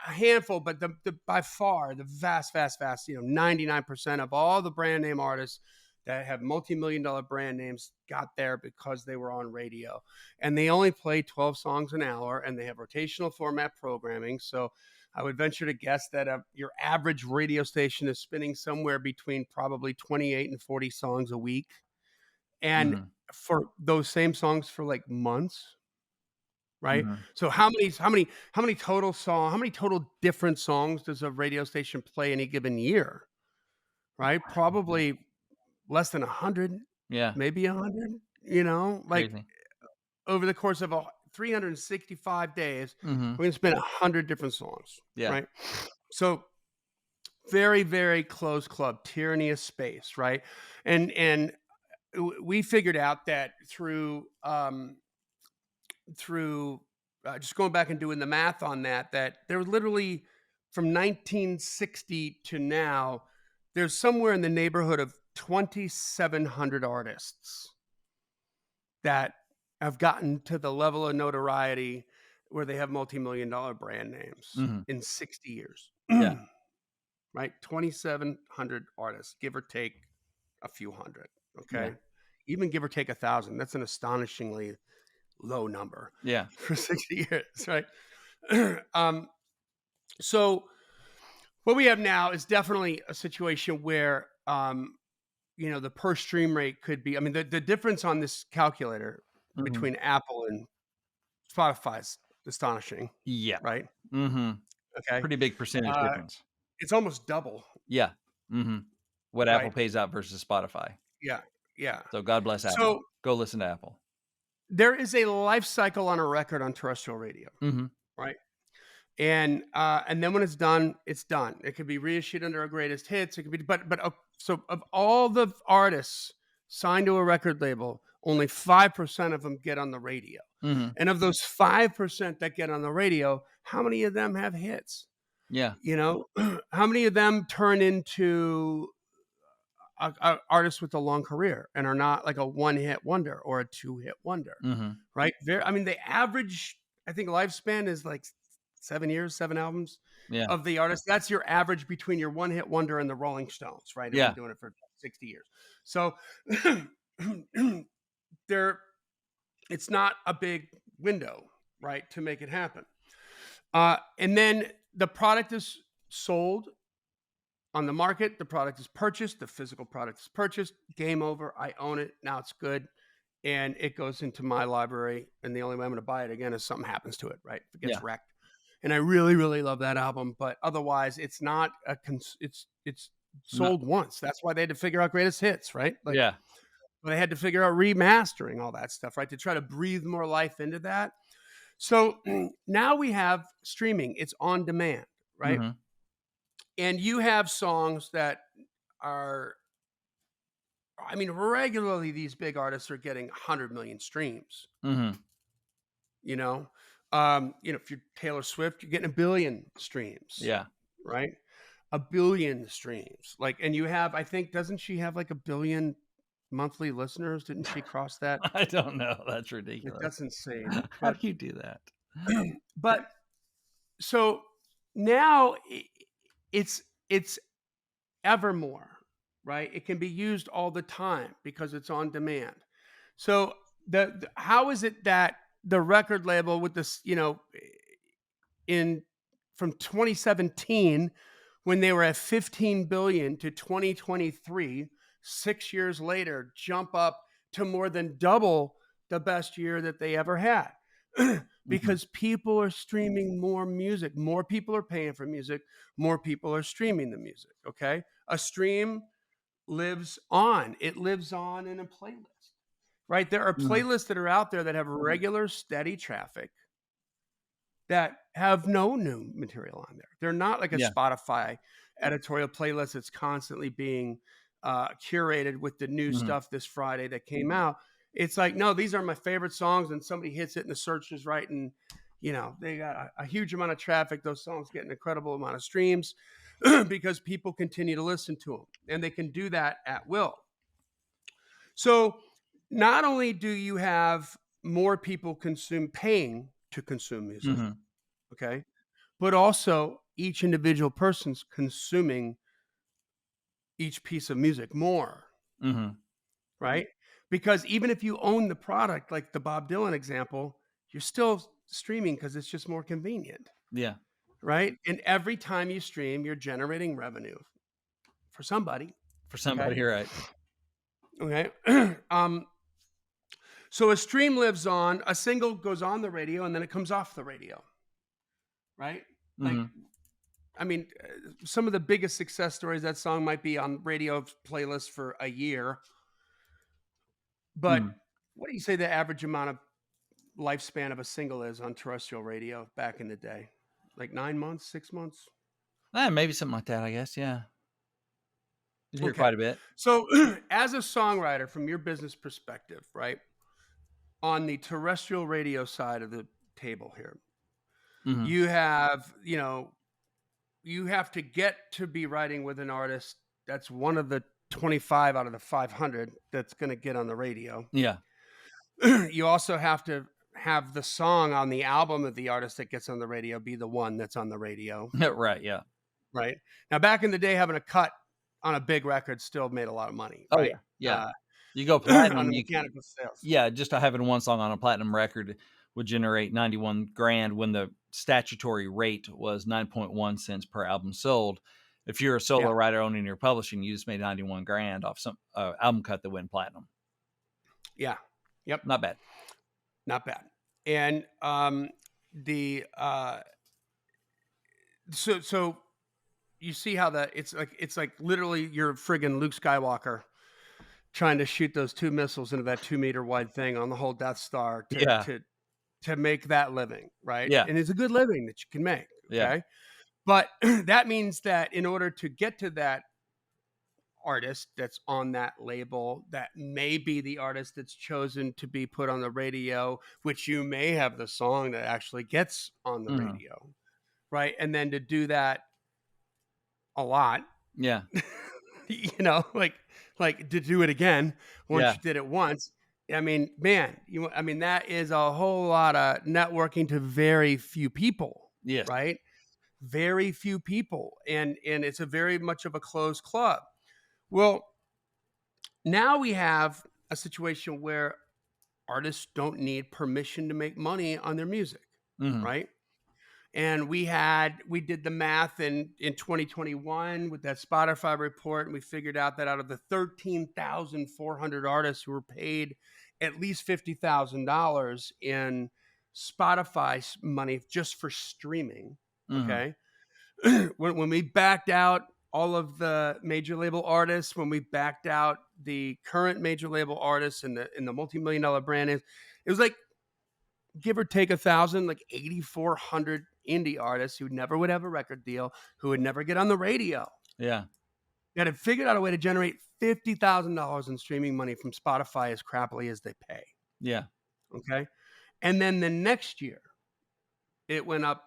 handful, but the by far the vast, 99% of all the brand name artists that have multi-million-dollar brand names got there because they were on radio, and they only play 12 songs an hour, and they have rotational format programming. So I would venture to guess that your average radio station is spinning somewhere between probably 28 and 40 songs a week, and Mhm. for those same songs for like months. Right. Mhm. So how many total different songs does a radio station play any given year? Right. Probably less than 100, Yeah. maybe 100, like Crazy. over the course of 365 days, Mhm. we're going to spin 100 different songs. Yeah. Right. So very, very close club, tyranny of space. Right. And we figured out that through just going back and doing the math on that, that there were literally from 1960 to now, there's somewhere in the neighborhood of 2,700 artists that have gotten to the level of notoriety where they have multi-million dollar brand names Mhm. in 60 years. Yeah. Right? 2,700 artists, give or take a few hundred. Okay. Yeah. Even give or take 1,000. That's an astonishingly low number Yeah. for 60 years, right? So what we have now is definitely a situation where, the per stream rate could be, I mean, the difference on this calculator Mhm. between Apple and Spotify is astonishing, Yeah. right? Mhm. Okay. Pretty big percentage Uh, difference. it's almost double, Yeah. Mhm. What Apple right? pays out versus Spotify. Yeah. Yeah. So God bless Apple. So Go listen to Apple. there is a life cycle on a record on terrestrial radio, Mhm. right? And then when it's done, it's done. It could be reissued under a greatest hits. It could be, so of all the artists signed to a record label, only 5% of them get on the radio. Mhm. And of those 5% that get on the radio, how many of them have hits? Yeah. You know, how many of them turn into artists with a long career and are not like a one-hit wonder or a two-hit wonder, Mhm. right? I mean, the average, I think, lifespan is like 7 years, 7 albums Yeah. of the artist. That's your average between your one-hit wonder and the Rolling Stones, right? Who've been Yeah. doing it for 60 years. So there, it's not a big window, right, to make it happen. And then the product is sold on the market, the product is purchased, the physical product is purchased, game over, I own it, now it's good, and it goes into my library, and the only way I'm gonna buy it again is something happens to it, right? If it gets Yeah. wrecked. And I really, really love that album, but otherwise, it's not it's No. sold once. That's why they had to figure out greatest hits, right? Like, Yeah. they had to figure out remastering all that stuff, right? To try to breathe more life into that. So, now we have streaming, it's on demand, right? Mhm. And you have songs that are, I mean, regularly these big artists are getting 100 million streams, Mhm. you know? If you're Taylor Swift, you're getting a billion streams, Yeah. right? A billion streams. Like, and you have, I think, doesn't she have like a billion monthly listeners? Didn't she cross that? I don't know. That's Like, ridiculous. that's insane. How do you do that? But so now it's evermore, right? It can be used all the time because it's on demand. So how is it that the record label with this, in from 2017 when they were at 15 billion to 2023, 6 years later, jump up to more than double the best year that they ever had? Mhm. Because people are streaming more music. More people are paying for music. More people are streaming the music. Okay. A stream lives on. It lives on in a playlist, right? There are Mhm. playlists that are out there that have regular, steady traffic that have no new material on there. They're not like a Yeah. Spotify editorial playlist that's constantly being curated with the new Mhm. stuff this Friday that came out. It's like, no, these are my favorite songs, and somebody hits it and the search is right, and they got a huge amount of traffic. Those songs get an incredible amount of streams because people continue to listen to them, and they can do that at will. So not only do you have more people paying to consume music, Mhm. okay, but also each individual person's consuming each piece of music more, Mhm. right? Because even if you own the product, like the Bob Dylan example, you're still streaming because it's just more convenient, Yeah. right? And every time you stream, you're generating revenue for somebody. For Okay. somebody, right. Okay. um, so a stream lives on, a single goes on the radio and then it comes off the radio, right? Like, Mhm. I mean, some of the biggest success stories, that song might be on radio playlists for a year. But Mhm. what do you say the average amount of lifespan of a single is on terrestrial radio back in the day? Like 9 months, 6 months? Maybe something like that, I guess, yeah. You hear Okay. quite a bit. So, as a songwriter, from your business perspective, right, on the terrestrial radio side of the table here, Mhm. you have, you have to get to be writing with an artist that's one of the 25 out of the 500 that's going to get on the radio. Yeah. You also have to have the song on the album of the artist that gets on the radio be the one that's on the radio, Right, yeah. right? Now, back in the day, having a cut on a big record still made a lot of money, Oh, right? yeah, yeah. You go On platinum, the mechanical sales. yeah, just having one song on a platinum record would generate 91 grand when the statutory rate was 9.1 cents per album sold. If you're a solo Yeah, writer owning your publishing, you just made 91 grand off some album cut that went platinum. yeah, yep, Not bad. not bad. And the so you see how that it's like literally you're friggin' Luke Skywalker trying to shoot those two missiles into that 2 meter wide thing on the whole Death Star to Yeah, to to make that living, right? yeah, And it's a good living that you can make, Yeah. Okay. But that means that in order to get to that artist that's on that label, that may be the artist that's chosen to be put on the radio, which you may have the song that actually gets on the Mhm. radio, right? And then to do that a lot, Yeah. you know, like to do it again once Yeah. you did it once. I mean, man, I mean, that is a whole lot of networking to very few people, Yes. right? Very few people, and it's a very much of a closed club. Well, now we have a situation where artists don't need permission to make money on their music, Mhm. right? And we did the math in 2021 with that Spotify report, and we figured out that out of the 13,400 artists who were paid at least $50,000 in Spotify money just for streaming, Mhm. okay? When we backed out all of the major label artists, when we backed out the current major label artists and the multi-million dollar brand names, it was like give or take 1,000, like 8,400 indie artists who never would have a record deal, who would never get on the radio. Yeah. That had figured out a way to generate $50,000 in streaming money from Spotify as crappily as they pay. Yeah. Okay. And then the next year, it went up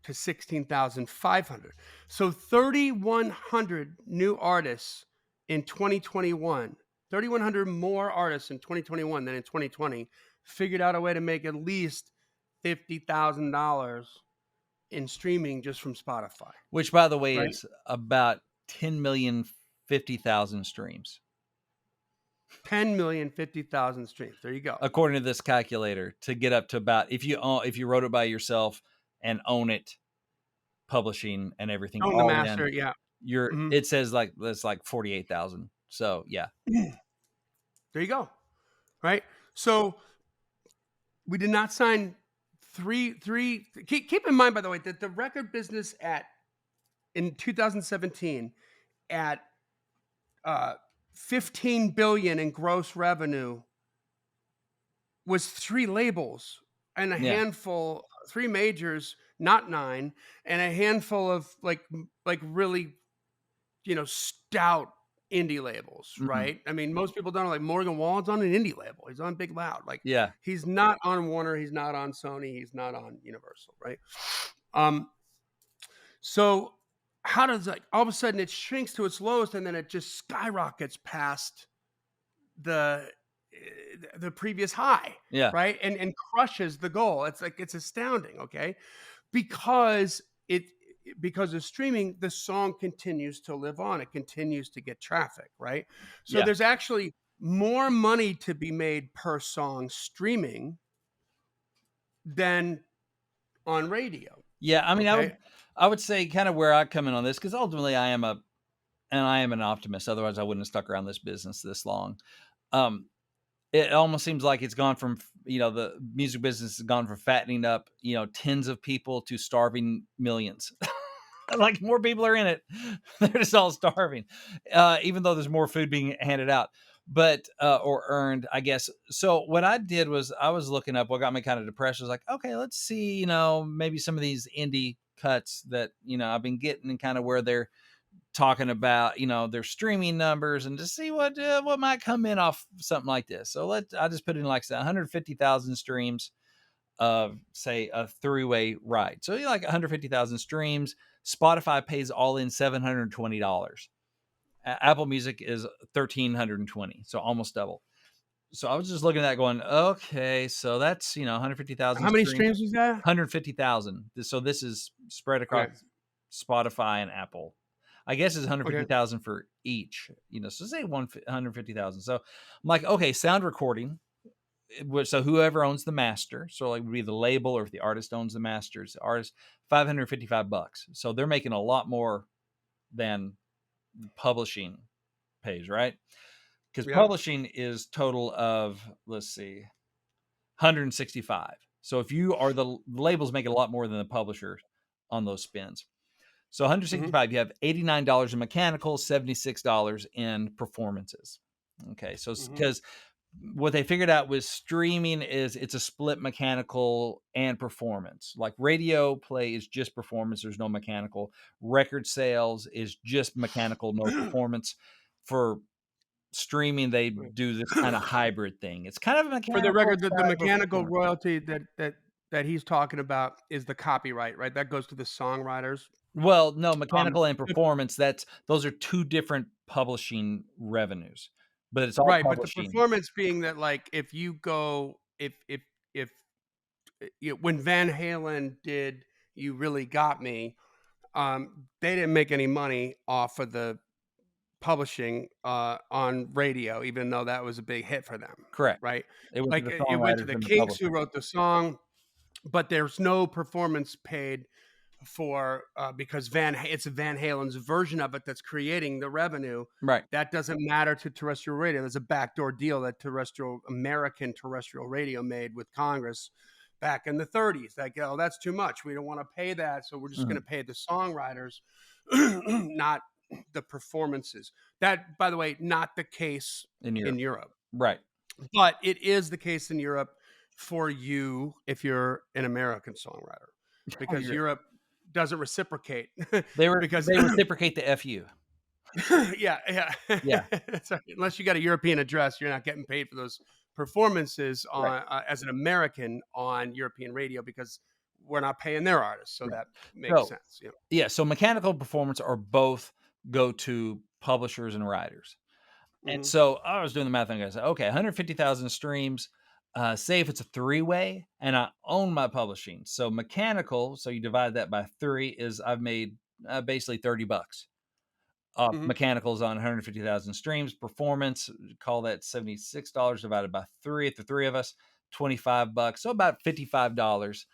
to 16,500. So 3,100 new artists in 2021, 3,100 more artists in 2021 than in 2020 figured out a way to make at least $50,000 in streaming just from Spotify, Which, by the way, right? is about 10,050,000 streams, 10,050,000 streams. There you go. according to this calculator, to get up to about if you wrote it by yourself and own it, publishing and everything Own the all in, master. Yeah. Mhm. it says like that's like 48,000. So yeah. There you go. Right. So we did not sign keep in mind, by the way, that the record business in 2017 at 15 billion in gross revenue was three labels and a Yeah. handful, three majors, not nine, and a handful of like really, stout indie labels, Mhm. right? I mean, most people don't know, like Morgan Wallen's on an indie label. He's on Big Loud. Like Yeah. he's not on Warner, he's not on Sony, he's not on Universal, right? Um, so how does, like, all of a sudden it shrinks to its lowest and then it just skyrockets past the the previous high, Yeah. right? And crushes the goal. It's like it's astounding, okay? Because it because of streaming, the song continues to live on. It continues to get traffic, right? So Yeah. there's actually more money to be made per song streaming than on radio, Yeah. I mean, okay? I would say kind of where I come in on this, because ultimately I am an optimist. Otherwise, I wouldn't have stuck around this business this long. Um, it almost seems like it's gone from, the music business has gone from fattening up, tens of people to starving millions. Like more people are in it. They're just all starving. Even though there's more food being handed out, but or earned, I guess. So what I did was I was looking up what got me kind of depressed. I was like, okay, let's see, maybe some of these indie cuts that, I've been getting and kind of where they're talking about, their streaming numbers, and to see what might come in off something like this. So I just put in like 150,000 streams of, say, a three-way ride. So you like 150,000 streams. Spotify pays all in $720. Apple Music is 1,320, so almost double. So I was just looking at that going, okay, so that's 150,000 How many streams, streams is that? 150,000. So this is spread across Okay. Spotify and Apple. I guess it's Okay. 150,000 for each, so say 150,000. So I'm like, okay, sound recording. So whoever owns the master, so like would be the label, or if the artist owns the masters, the artist, $555. So they're making a lot more than publishing pays, right? Because Yep. publishing is total of, let's see, 165. So if you are the labels making a lot more than the publisher on those spins. So Mhm. 165, you have $89 in mechanical, $76 in performances. Okay, so Mhm. because what they figured out with streaming is it's a split mechanical and performance. Like radio play is just performance, there's no mechanical. Record sales is just mechanical, no performance. For streaming, they do this kind of hybrid thing. It's kind of a For the mechanical record, the side of mechanical performance. royalty that he's talking about is the copyright, right? That goes to the songwriters. Well, no, Um, mechanical and if performance, those are two different publishing revenues, but it's all Right, but the publishing. performance being that, like, if you go if when Van Halen did "You Really Got Me," they didn't make any money off of the publishing, on radio, even though that was a big hit for them, Correct. right? It went to Like, the it went to songwriters the and the Kinks who publisher. wrote the song, but there's no performance paid for, because it's Van Halen's version of it that's creating the revenue. Right. That doesn't matter to terrestrial radio. There's a backdoor deal that American terrestrial radio made with Congress back in the 30s. Like, oh, that's too much. We don't want to pay that, so we're just going Mhm. to pay the songwriters, not the performances. That, by the way, not the case In in Europe. Europe, Right. but it is the case in Europe for you if you're an American songwriter, because You're Europe doesn't reciprocate. Because they reciprocate the FU. yeah, yeah. Yeah. That's right. Unless you got a European address, you're not getting paid for those performances Right. on, as an American on European radio, because we're not paying their artists. So Right. that makes So, sense. You know? yeah, so mechanical performance are both go to publishers and writers. And Mhm. so I was doing the math and I said, okay, 150,000 streams. Say if it's a three-way and I own my publishing. So mechanical, so you divide that by three, is I've made basically $30 off Mhm. mechanicals on 150,000 streams. Performance, call that $76 divided by three. If the three of us, $25. So about $55.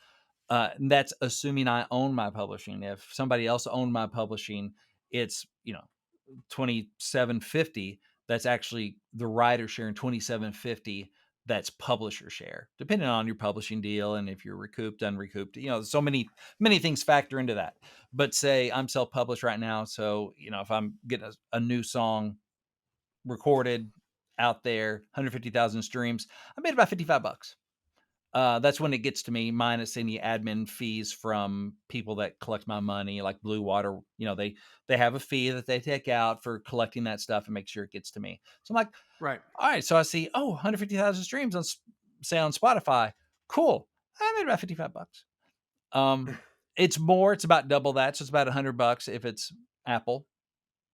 And that's assuming I own my publishing. If somebody else owned my publishing, it's 2750. That's actually the writer share, and 2750 that's publisher share, depending on your publishing deal and if you're recouped, unrecouped. So many things factor into that. But say I'm self-published right now, so if I'm getting a new song recorded out there, 150,000 streams, I made about $55. That's when it gets to me, minus any admin fees from people that collect my money, like Blue Water. They have a fee that they take out for collecting that stuff and make sure it gets to me. So I'm like, Right. all right. So I see, 150,000 streams on, say, on Spotify. Cool. I made about $55. It's more. It's about double that. So it's about $100 if it's Apple.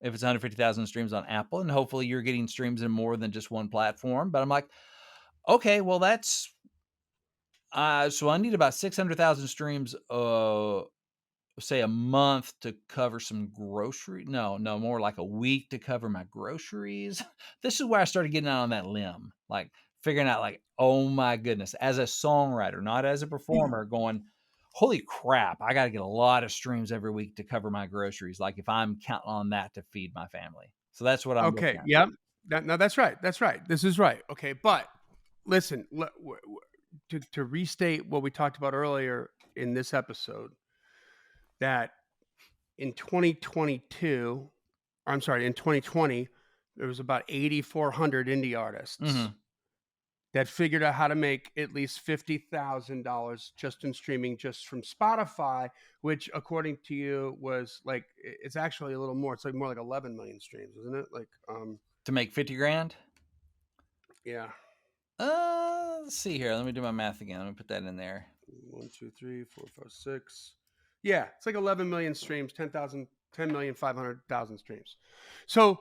If it's 150,000 streams on Apple, and hopefully you're getting streams in more than just one platform. But I'm like, okay, well that's so I need about 600,000 streams, say a month to cover some grocery. No, more like a week to cover my groceries. This is where I started getting out on that limb, like figuring out, like, oh my goodness, as a songwriter, not as a performer, going, holy crap, I got to get a lot of streams every week to cover my groceries. Like if I'm counting on that to feed my family. So that's what I'm looking Okay. at. Yep. No, that's right. That's right. This is right. Okay. But listen, to restate what we talked about earlier in this episode, that in 2022, or I'm sorry, in 2020, there was about 8,400 indie artists Hmm. that figured out how to make at least $50,000 just in streaming, just from Spotify, which, according to you, was like, it's actually a little more. It's like more like 11 million streams, isn't it? Like, To make 50 grand. yeah. Let's see here. Let me do my math again. Let me put that in there. 1, 2, 3, 4, 5, 6. Yeah, it's like 11 million streams, 10,500,000 streams. So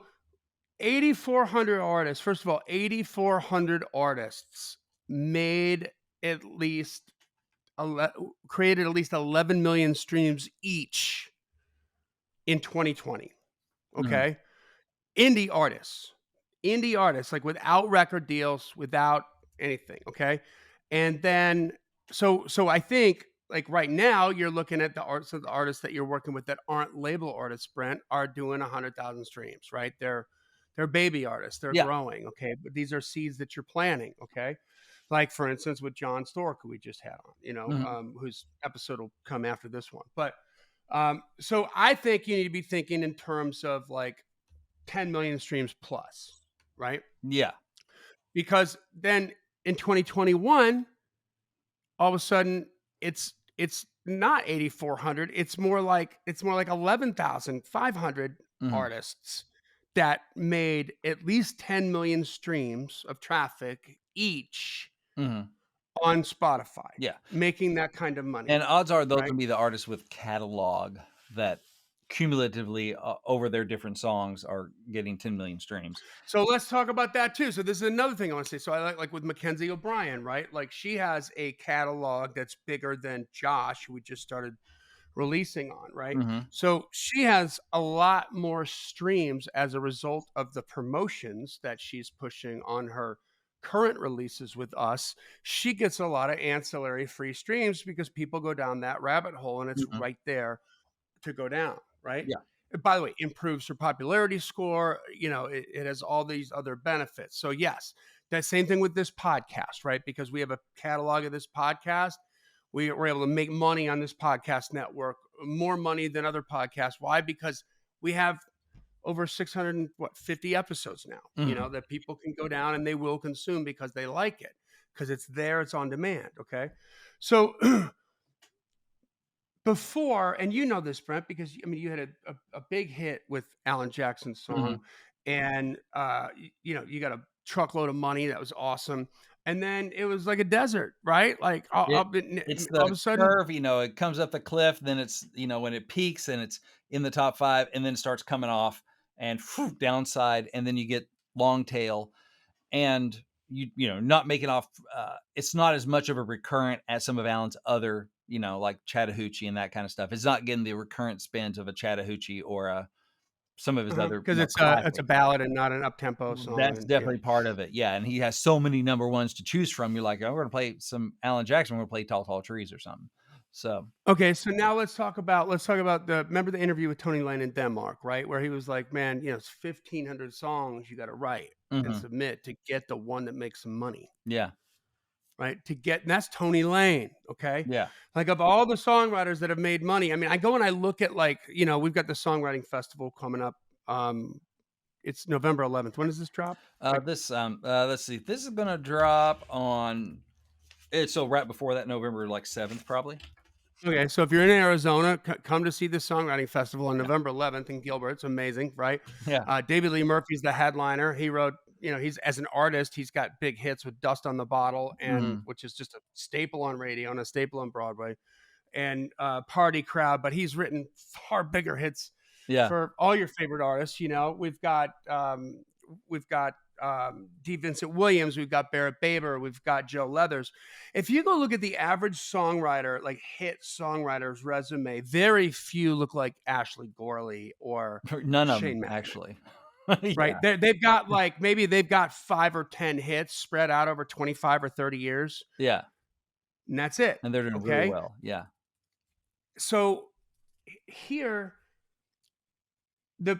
8,400 artists. First of all, 8,400 artists made at least created at least 11 million streams each in 2020. Mhm. Okay, indie artists, like without record deals, without anything. Okay, and then so I think, like, right now you're looking at the artists that you're working with that aren't label artists, Brent, are doing 100,000 streams, right? They're baby artists, they're Yeah. growing. Okay, but these are seeds that you're planting. Okay, like for instance with John Stork, who we just had on, Mhm. whose episode will come after this one. But so I think you need to be thinking in terms of like 10 million streams plus, right? Yeah. because then in 2021, all of a sudden it's not 8,400. It's more like 11,500 Mhm, artists that made at least 10 million streams of traffic each mhm. on Spotify, Yeah, making that kind of money, and odds are those right? will be the artists with catalog that cumulatively, over their different songs are getting 10 million streams. So let's talk about that too. So this is another thing I want to say. So I like with Mackenzie O'Brien, right? Like she has a catalog that's bigger than Josh, who we just started releasing on, right? Mhm, So she has a lot more streams as a result of the promotions that she's pushing on her current releases with us. She gets a lot of ancillary free streams because people go down that rabbit hole and it's mhm. right there to go down, right? Yeah, By the way, improves her popularity score. It has all these other benefits. So, yes, that same thing with this podcast, right? Because we have a catalog of this podcast. We're able to make money on this podcast network, more money than other podcasts. Why? Because we have over 650 episodes now, mhm. that people can go down and they will consume because they like it, because it's there, it's on demand. Okay. So, before, and you know this, Brent, because I mean you had a big hit with Alan Jackson's song, Mhm. and you got a truckload of money that was awesome, and then it was like a desert, right? Like It it's all the of a sudden, curve, it comes up the cliff, then it's, when it peaks and it's in the top 5 and then starts coming off and downside, and then you get long tail and not making off, it's not as much of a recurrent as some of Alan's other, like Chattahoochee and that kind of stuff. It's not getting the recurrent spins of a Chattahoochee or, some of his other, because it's a classics. ballad and not an up tempo song, That's and definitely part of it, yeah, and he has so many number ones to choose from, you're like, "Oh, we're gonna play some Alan Jackson, we're gonna play Tall, Tall Trees or something." So Okay, so now let's talk about the remember the interview with Tony Lane in Denmark, right? Where he was like, "Man, it's 1,500 songs you got to write and mhm, submit to get the one that makes some money." yeah, Right? And that's Tony Lane, okay? yeah. Like of all the songwriters that have made money, I mean, I go and I look at like, we've got the songwriting festival coming up. Um, it's November 11th. When does this drop? Like, Let's see, this is gonna drop on so right before that, November, like, 7th, probably? okay, so if you're in Arizona, come to see the songwriting festival on Yeah, November 11th in Gilbert. It's amazing, right? yeah, David Lee Murphy's the headliner. He wrote, he's as an artist, he's got big hits with Dust on the Bottle, and mhm, which is just a staple on radio and a staple on Broadway, and Party Crowd. But he's written far bigger hits yeah. for all your favorite artists. We've got D. Vincent Williams, we've got Barrett Baber, we've got Joe Leathers. If you go look at the average songwriter, like hit songwriter's resume, very few look like Ashley Gorley or None of them Shane McAnally. actually. Right? Yeah, They've got like maybe they've got 5 or 10 hits spread out over 25 or 30 years, yeah, and that's it. and they're doing really Okay. well, yeah, So here, the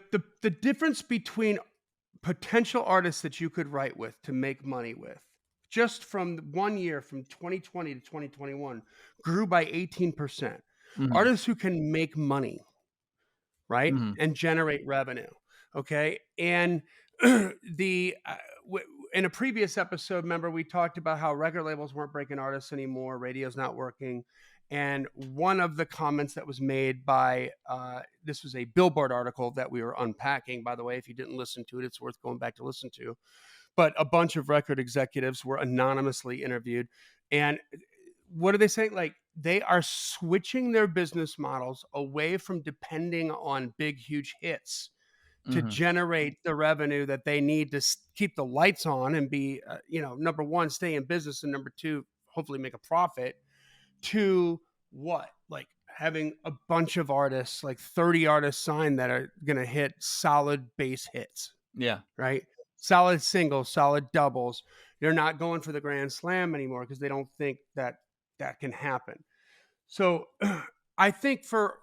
difference between potential artists that you could write with to make money with, just from 1 year from 2020 to 2021, grew by 18%. mhm, Artists who can make money, right, mhm, and generate revenue. Okay, and in a previous episode, remember we talked about how record labels weren't breaking artists anymore, radio's not working, and one of the comments that was made by this was a Billboard article that we were unpacking. By the way, if you didn't listen to it, it's worth going back to listen to. But a bunch of record executives were anonymously interviewed, and what are they saying? Like they are switching their business models away from depending on big, huge hits to mhm, generate the revenue that they need to keep the lights on and be, number one, stay in business, and number two, hopefully make a profit. To what? Like having a bunch of artists, like 30 artists signed that are going to hit solid base hits, yeah, right? Solid singles, solid doubles. They're not going for the grand slam anymore because they don't think that that can happen. So I think for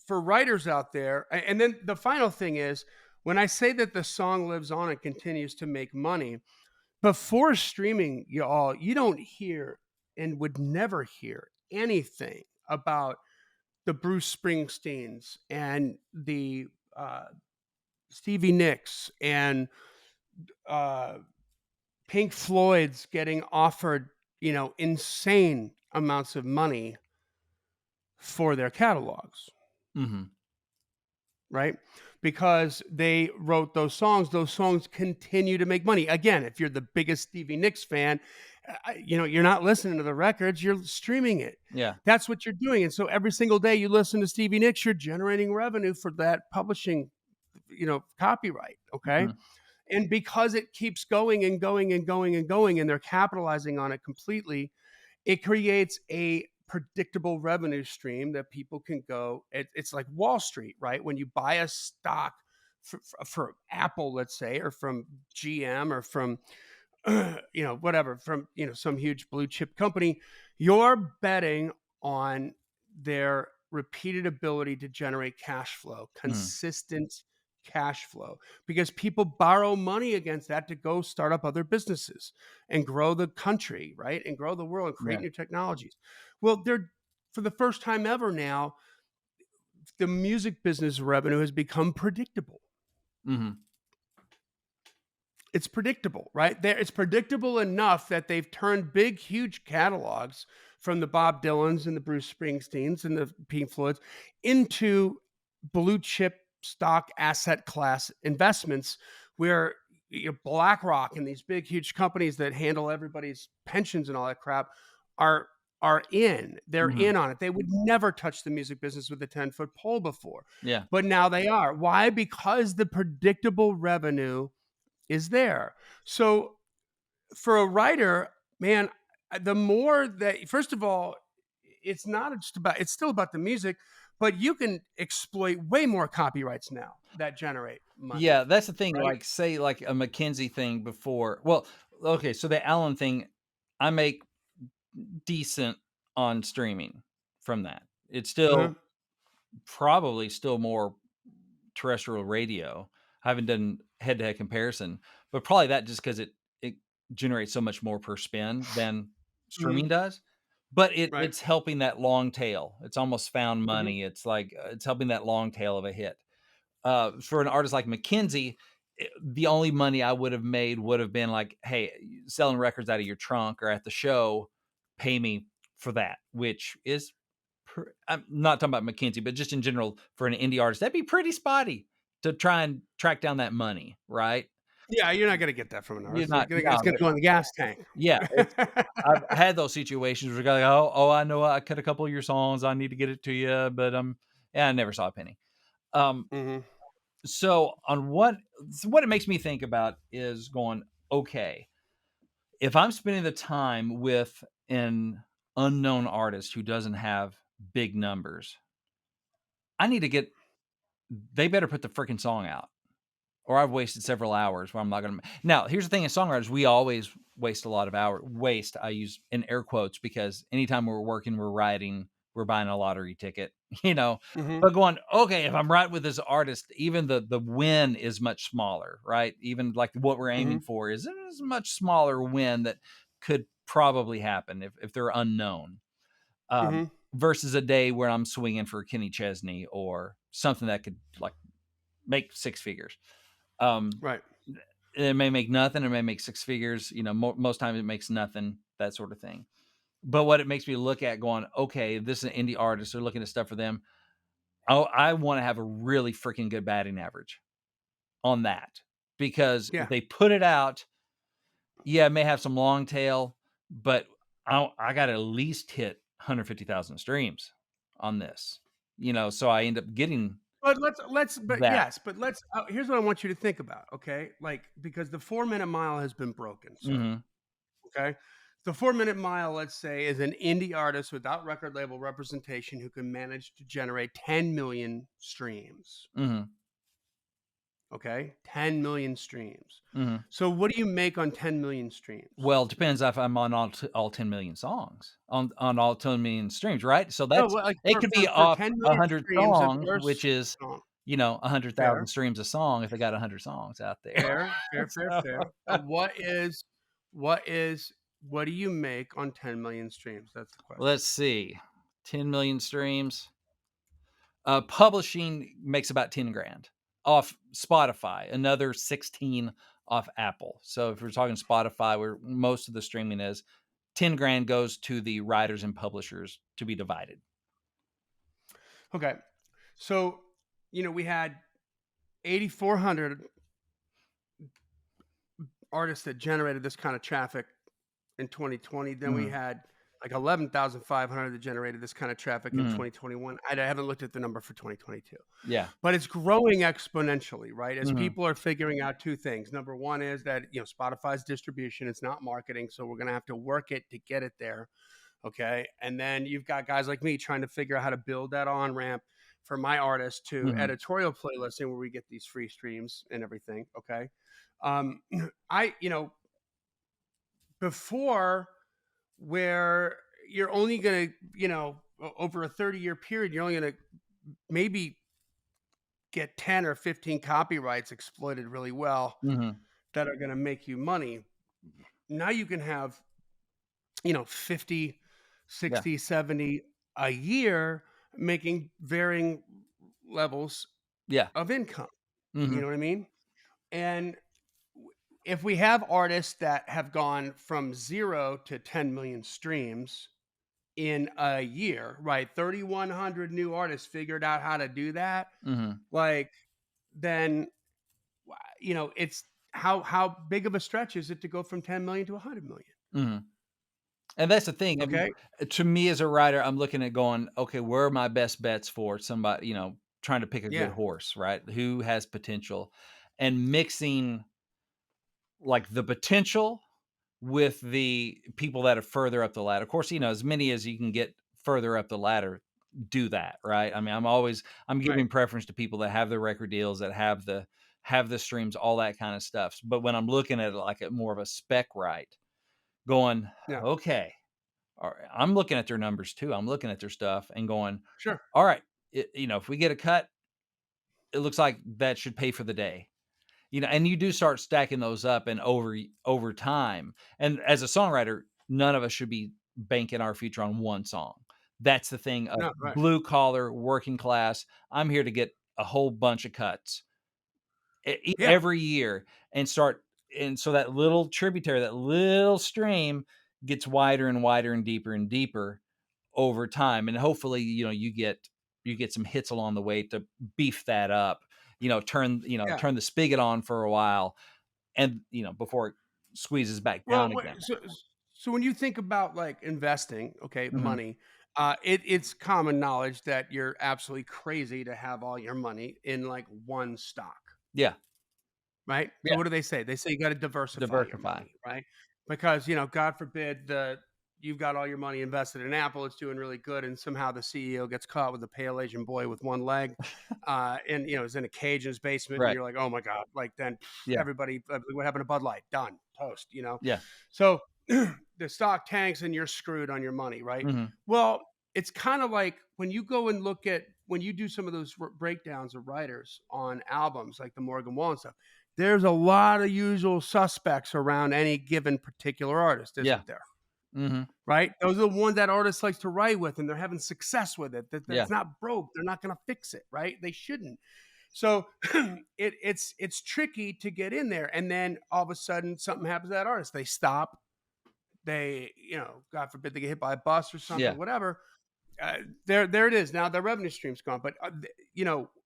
writers out there, and then the final thing is when I say that the song lives on and continues to make money, before streaming, y'all, you don't hear and would never hear anything about the Bruce Springsteens and the Stevie Nicks and uh, Pink Floyd's getting offered, insane amounts of money for their catalogs, Mhm. right? Because they wrote those songs continue to make money. Again, if you're the biggest Stevie Nicks fan, you're not listening to the records, you're streaming it. Yeah. That's what you're doing. And so every single day you listen to Stevie Nicks, you're generating revenue for that publishing, copyright. Okay. Mhm. And because it keeps going and going and going and going, and they're capitalizing on it completely, it creates a predictable revenue stream that people can go. It's like Wall Street, right? When you buy a stock for Apple, let's say, or from GM, or from whatever, from some huge blue chip company, you're betting on their repeated ability to generate cash flow, Mhm. consistent cash flow, because people borrow money against that to go start up other businesses and grow the country, right? And grow the world and create Yeah. new technologies. Well, they're for the first time ever now, the music business revenue has become predictable. Mhm. It's predictable, right? It's predictable enough that they've turned big, huge catalogs from the Bob Dylans and the Bruce Springsteens and the Pink Floyds into blue chip stock asset class investments where BlackRock and these big, huge companies that handle everybody's pensions and all that crap are they're Mhm. in on it. They would never touch the music business with a 10-foot pole before, Yeah. but now they are. Why? Because the predictable revenue is there. So for a writer, man, the more that, first of all, it's still about the music, but you can exploit way more copyrights now that generate money, Yeah, that's the thing, right? like, say, like, a McKinsey thing before well, okay, so the Allen thing, I make decent on streaming from that. It's Uh-huh. still probably still more terrestrial radio. I haven't done head-to-head comparison, but probably that just because it generates so much more per spin than streaming Mhm. does. But Right. it's helping that long tail. It's almost found Mhm. money. It's like, it's helping that long tail of a hit. For an artist like McKinsey, the only money I would have made would have been like, "Hey, selling records out of your trunk or at the show, pay me for that," which is I'm not talking about McKinsey, but just in general for an indie artist, that'd be pretty spotty to try and track down that money, right? Yeah, you're not gonna get that from an You're artist. not It's no, gonna go in the gas tank. yeah, it's I've had those situations where guy like, "Oh, I know I cut a couple of your songs. I need to get it to you," but, yeah, I never saw a penny. Um, Mhm. so on what it makes me think about is going, "Okay, if I'm spending the time with an unknown artist who doesn't have big numbers, I need to get they better put the freaking song out, or I've wasted several hours where I'm not gonna now, here's the thing as songwriters, we always waste a lot of waste, I use in air quotes, because anytime we're working, we're writing, we're buying a lottery ticket, you know? Mhm. But going, "Okay, if I'm writing with this artist, even the win is much smaller," right? Even, like, what we're aiming Mhm. for is a much smaller win that could probably happen if they're unknown, um, Mhm. versus a day where I'm swinging for Kenny Chesney or something that could, like, make 6 figures. Um, Right. it may make nothing, it may make 6 figures, most times it makes nothing, that sort of thing. But what it makes me look at going, "Okay, this is an indie artist, they're looking at stuff for them." Oh, I wanna have a really freaking good batting average on that, because if Yeah. they put it out, yeah, it may have some long tail, but I gotta at least hit 150,000 streams on this, so I end up getting But but that. yes, but here's what I want you to think about, okay? Like, because the 4-minute mile has been broken, sir. Mhm, Okay. The 4-minute mile, let's say, is an indie artist without record label representation who can manage to generate 10 million streams. mhm, Okay. 10 million streams. mhm. So, what do you make on 10 million streams? Well, it depends if I'm on all 10,000,000 songs, on all 10,000,000 streams, right? So Oh, that's well, like it could be for off 10 million 100 streams of songs, your which is, song. 100,000 Fair, streams a song if they got 100 songs out there. So, fair. But what is, what do you make on 10 million streams? That's the question. let's see, 10,000,000 streams. Publishing makes about 10 grand off Spotify, another 16 off Apple. So if we're talking Spotify, where most of the streaming is, 10 grand goes to the writers and publishers to be divided. Okay. So, we had 8,400 artists that generated this kind of traffic in 2020. Then we Mhm, had like 11,500 that generated this kind of traffic in mhm, 2021. I haven't looked at the number for 2022, yeah, but it's growing exponentially, right? As mhm, people are figuring out two things. Number one is that, Spotify's distribution, it's not marketing. So we're going to have to work it to get it there. Okay. And then you've got guys like me trying to figure out how to build that on ramp for my artists to mhm, editorial playlisting where we get these free streams and everything. Okay. Um, I, before where you're only going to, over a 30-year period, you're only going to maybe get 10 or 15 copyrights exploited really well mhm, that are going to make you money. Now you can have, 50, yeah, 60, 70 a year making varying levels yeah, of income. You mhm, know what I mean? And if we have artists that have gone from 0 to 10 million streams in a year, right? 3,100 new artists figured out how to do that. mhm, Like, then, it's how big of a stretch is it to go from 10 million to 100 million? mhm. And that's the thing, I mean, Okay. to me as a writer, I'm looking at going, "Okay, where are my best bets for somebody," trying to pick a good Yeah. horse, right? Who has potential, and mixing, like, the potential with the people that are further up the ladder. Of course, as many as you can get further up the ladder, do that, right? I mean, I'm Right. giving preference to people that have the record deals, that have the streams, all that kind of stuff. But when I'm looking at it like a more of a spec right, going, Yeah. okay, all right, I'm looking at their numbers too. I'm looking at their stuff and going, Sure. all right, if we get a cut, it looks like that should pay for the day. And you do start stacking those up and over time. And as a songwriter, none of us should be banking our future on one song. That's the thing of No. Right. blue collar, working class. I'm here to get a whole bunch of cuts Yeah. every year and start. And so that little tributary, that little stream gets wider and wider and deeper over time. And hopefully, you get some hits along the way to beef that up, Yeah. turn the spigot on for a while and, before it squeezes back Well, down again. so when you think about like investing, okay, Mhm. money, it's common knowledge that you're absolutely crazy to have all your money in like one stock. Yeah, Right? So yeah, what do they say? They say you gotta diversify your diversify. money, right? Because, God forbid you've got all your money invested in Apple, it's doing really good, and somehow the CEO gets caught with a pale Asian boy with one leg, and, is in a cage in his basement, and Right. you're like, "Oh my god," like, then Yeah, everybody, what happened to Bud Light? Done, toast. yeah. So, the stock tanks and you're screwed on your money, right? Mhm. Well, it's kinda like when you go and look at when you do some of those breakdowns of writers on albums, like the Morgan Wallen stuff, there's a lot of usual suspects around any given particular artist, Yeah. isn't there? Mhm. Right? Those are the ones that artist likes to write with, and they're having success with it. Yeah. That's not broke. They're not going to fix it, right? They shouldn't. So it's tricky to get in there, and then all of a sudden something happens to that artist. They stop. They, God forbid, they get hit by a bus or Yeah. something, whatever. There it is. Now the revenue stream's gone. But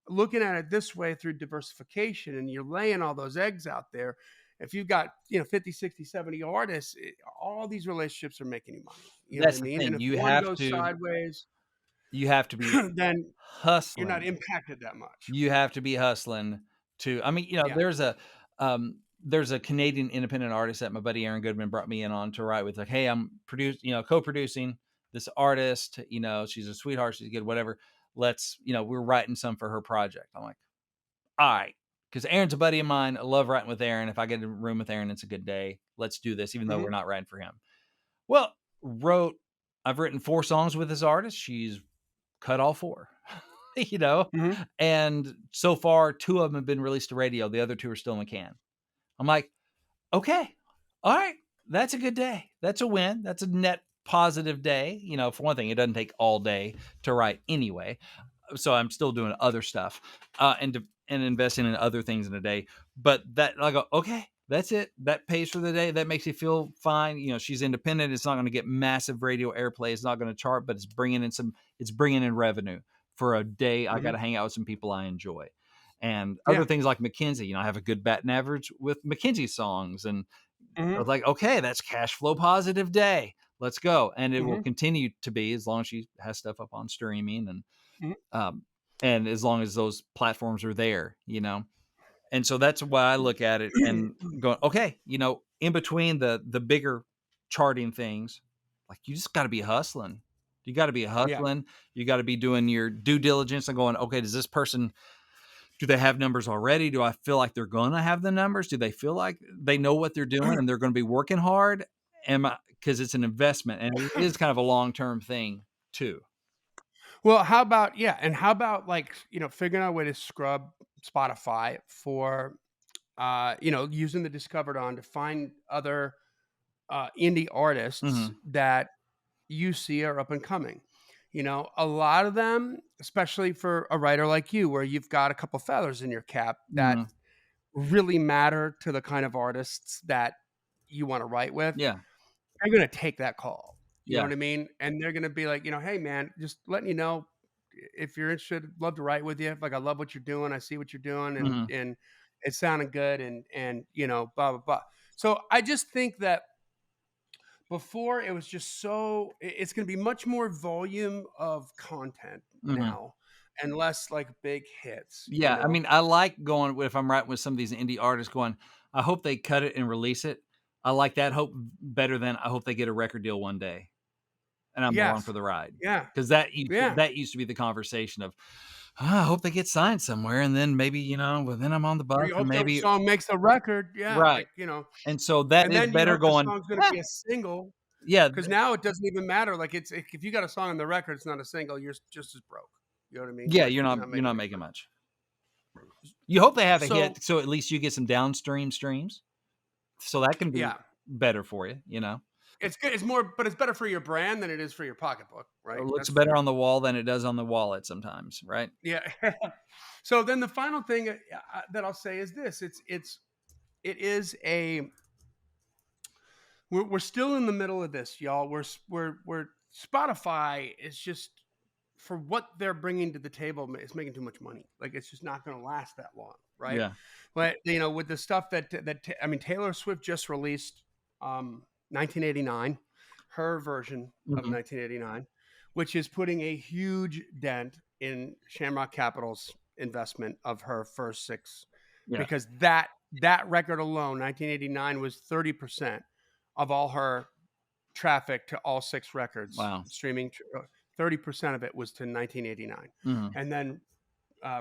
looking at it this way through diversification, and you're laying all those eggs out there. If you've got 50, 60, 70 artists, all these relationships are making you money. You know what I That's the mean? And thing. if You one have goes to sideways, you have to be then you're not hustling. impacted that much. You have to be hustling to I mean, Yeah. there's a Canadian independent artist that my buddy Aaron Goodman brought me in on to write with, like, "Hey, I'm co-producing this artist, she's a sweetheart, she's good, whatever. We're writing some for her project." I'm like, "All right," because Aaron's a buddy of mine. I love writing with Aaron. If I get in a room with Aaron, it's a good day. Let's do this, even though we're Hmm. not writing for him. Well, wrote I've written 4 songs with this artist. She's cut all 4. you know? Hmm. And so far, 2 of them have been released to radio. The other 2 are still in the can. I'm like, okay, all right, that's a good day. That's a win. That's a net positive day. For one thing, it doesn't take all day to write anyway. So I'm still doing other stuff and investing in other things in a day. But that I go, okay, That's it. That pays for the day. That makes you feel fine. You know, she's independent. It's not going to get massive radio airplay. It's not going to chart, but it's bringing in revenue for a day. I got Mhm. to hang out with some people I enjoy. And other Yeah. things like McKinsey, I have a good batting average with McKinsey songs. And I Mhm. was like, okay, that's cash flow positive day. Let's go. And it will Mhm. continue to be as long as she has stuff up on streaming Mhm. um, and as long as those platforms are there. And so that's why I look at it and going, okay, in between the bigger charting things, like you just got to be hustling. You got to be Yeah. hustling. You got to be doing your due diligence and going, okay, does this person, do they have numbers already? Do I feel like they're going to have the numbers? Do they feel like they know what they're doing and they're going to be working hard? Because it's an investment and it is kind of a long term thing too. Well, how about yeah, and how about, like, figuring out a way to scrub Spotify for, using the discovered on to find other, indie artists Hmm. that you see are up and coming. A lot of them, especially for a writer like you, where you've got a couple feathers in your cap that Hmm. really matter to the kind of artists that you wanna write with, Yeah. they're gonna take that call. You know Yeah. what I mean? And they're gonna be like, "Hey, man, just letting you know, if you're interested, love to write with you. Like, I love what you're doing. I see what you're doing, and Hmm. it's sounding good, and blah blah blah." So I just think that before it was just it's going to be much more volume of content Hmm. now, and less like big hits. Yeah, I mean, I like going if I'm writing with some of these indie artists going, I hope they cut it and release it. I like that hope better than I hope they get a record deal one day and I'm along for Yes. the ride. Yeah. Because Yeah. that used to be the conversation of, "Ah, I hope they get signed somewhere and then maybe, well, then I'm on the Or bus you and hope their maybe." song makes a record. Yeah. Right. And so that And is then you better hope the going, song's going to be a single, yeah, because now it doesn't even matter. Like, if you got a song on the record, it's not a single. You're just as broke. You know what I mean? yeah, You're not you're making not any making money. much. You hope they have a So hit so at least you get some downstream streams. So that can be yeah, better for you. it's good. It's more, but it's better for your brand than it is for your pocketbook, It right? looks That's better true. on the wall than it does on the wallet sometimes, right? Yeah. So then the final thing that I'll say is this: it is a we're still in the middle of this, y'all. We're Spotify is just, for what they're bringing to the table, it's making too much money. Like, it's just not going to last that long, right? Yeah. But with the stuff I mean, Taylor Swift just released 1989, her version of Mhm. 1989, which is putting a huge dent in Shamrock Capital's investment of her first six, Yeah. because that record alone, 1989, was 30% of all her traffic to all six records Wow. streaming. 30% of it was to 1989, Mhm. and then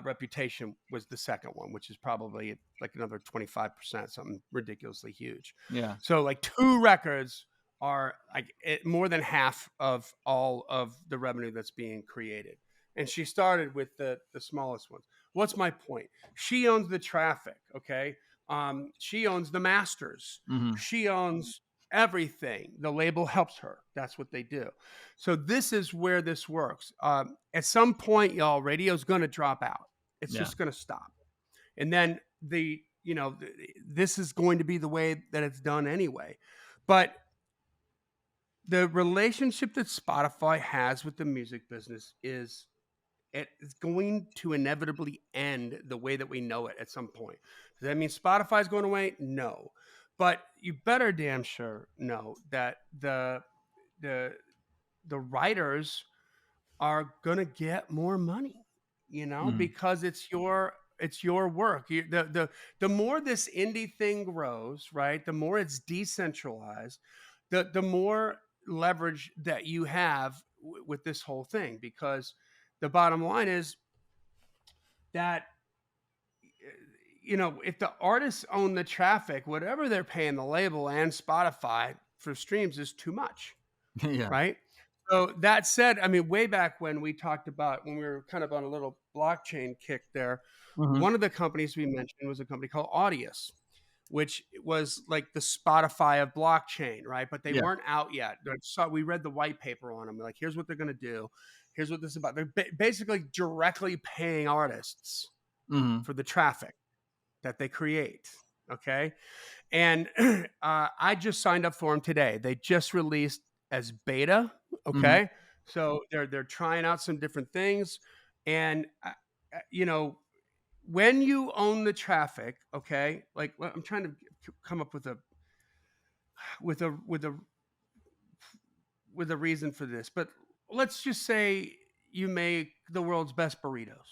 Reputation was the second one, which is probably like another 25%, something ridiculously huge. Yeah. So, like, two records are like more than half of all of the revenue that's being created. And she started with the smallest ones. What's my point? She owns the traffic. Okay. She owns the masters. Mhm. She owns everything. The label helps her. That's what they do. So this is where this works. At some point, y'all, radio's going to drop out. It's Yeah. just going to stop. And then this is going to be the way that it's done anyway. But the relationship that Spotify has with the music business is, it is going to inevitably end the way that we know it at some point. Does that mean Spotify's going away? No. But you better damn sure know that the the writers are gonna get more money, Mhm. because it's your work. The more this indie thing grows, right? The more it's decentralized, the more leverage that you have with this whole thing. Because the bottom line is that, if the artists own the traffic, whatever they're paying the label and Spotify for streams is too much, Yeah. right? So that said, I mean, way back when we talked about, when we were kind of on a little blockchain kick there, Mhm. one of the companies we mentioned was a company called Audius, which was like the Spotify of blockchain, right? But they Yeah. weren't out yet. So we read the white paper on them. Like, here's what they're going to do. Here's what this is about. They're basically directly paying artists Mhm. for the traffic that they create. Okay. And I just signed up for them today. They just released as beta. Mhm. Okay. So they're trying out some different things. And, you know, when you own the traffic, okay, like I'm trying to come up with with a with a with a reason for this, but let's just say you make the world's best burritos.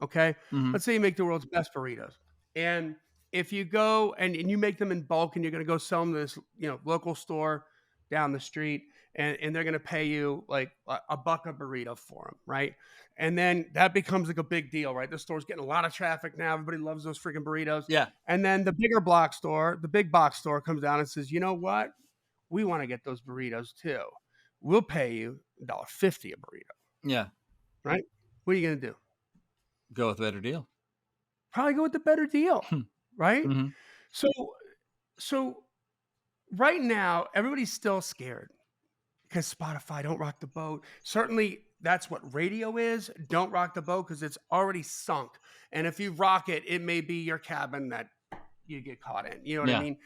Okay. Mhm. Let's say you make the world's best burritos. And if you go and you make them in bulk and you're going to go sell them to this, local store down the street, and they're going to pay you like a buck a burrito for them. Right. And then that becomes like a big deal, right? The store's getting a lot of traffic now. Everybody loves those freaking burritos. Yeah. And then the big box store comes down and says, you know what? We want to get those burritos too. We'll pay you $1.50 a burrito, Yeah. right? What are you going to do? Go with a better deal. Probably go with the better deal, right? Mhm. So, so right now, everybody's still scared because Spotify don't rock the boat. Certainly, that's what radio is. Don't rock the boat because it's already sunk. And if you rock it, it may be your cabin that you get caught in. You know what I Yeah. mean?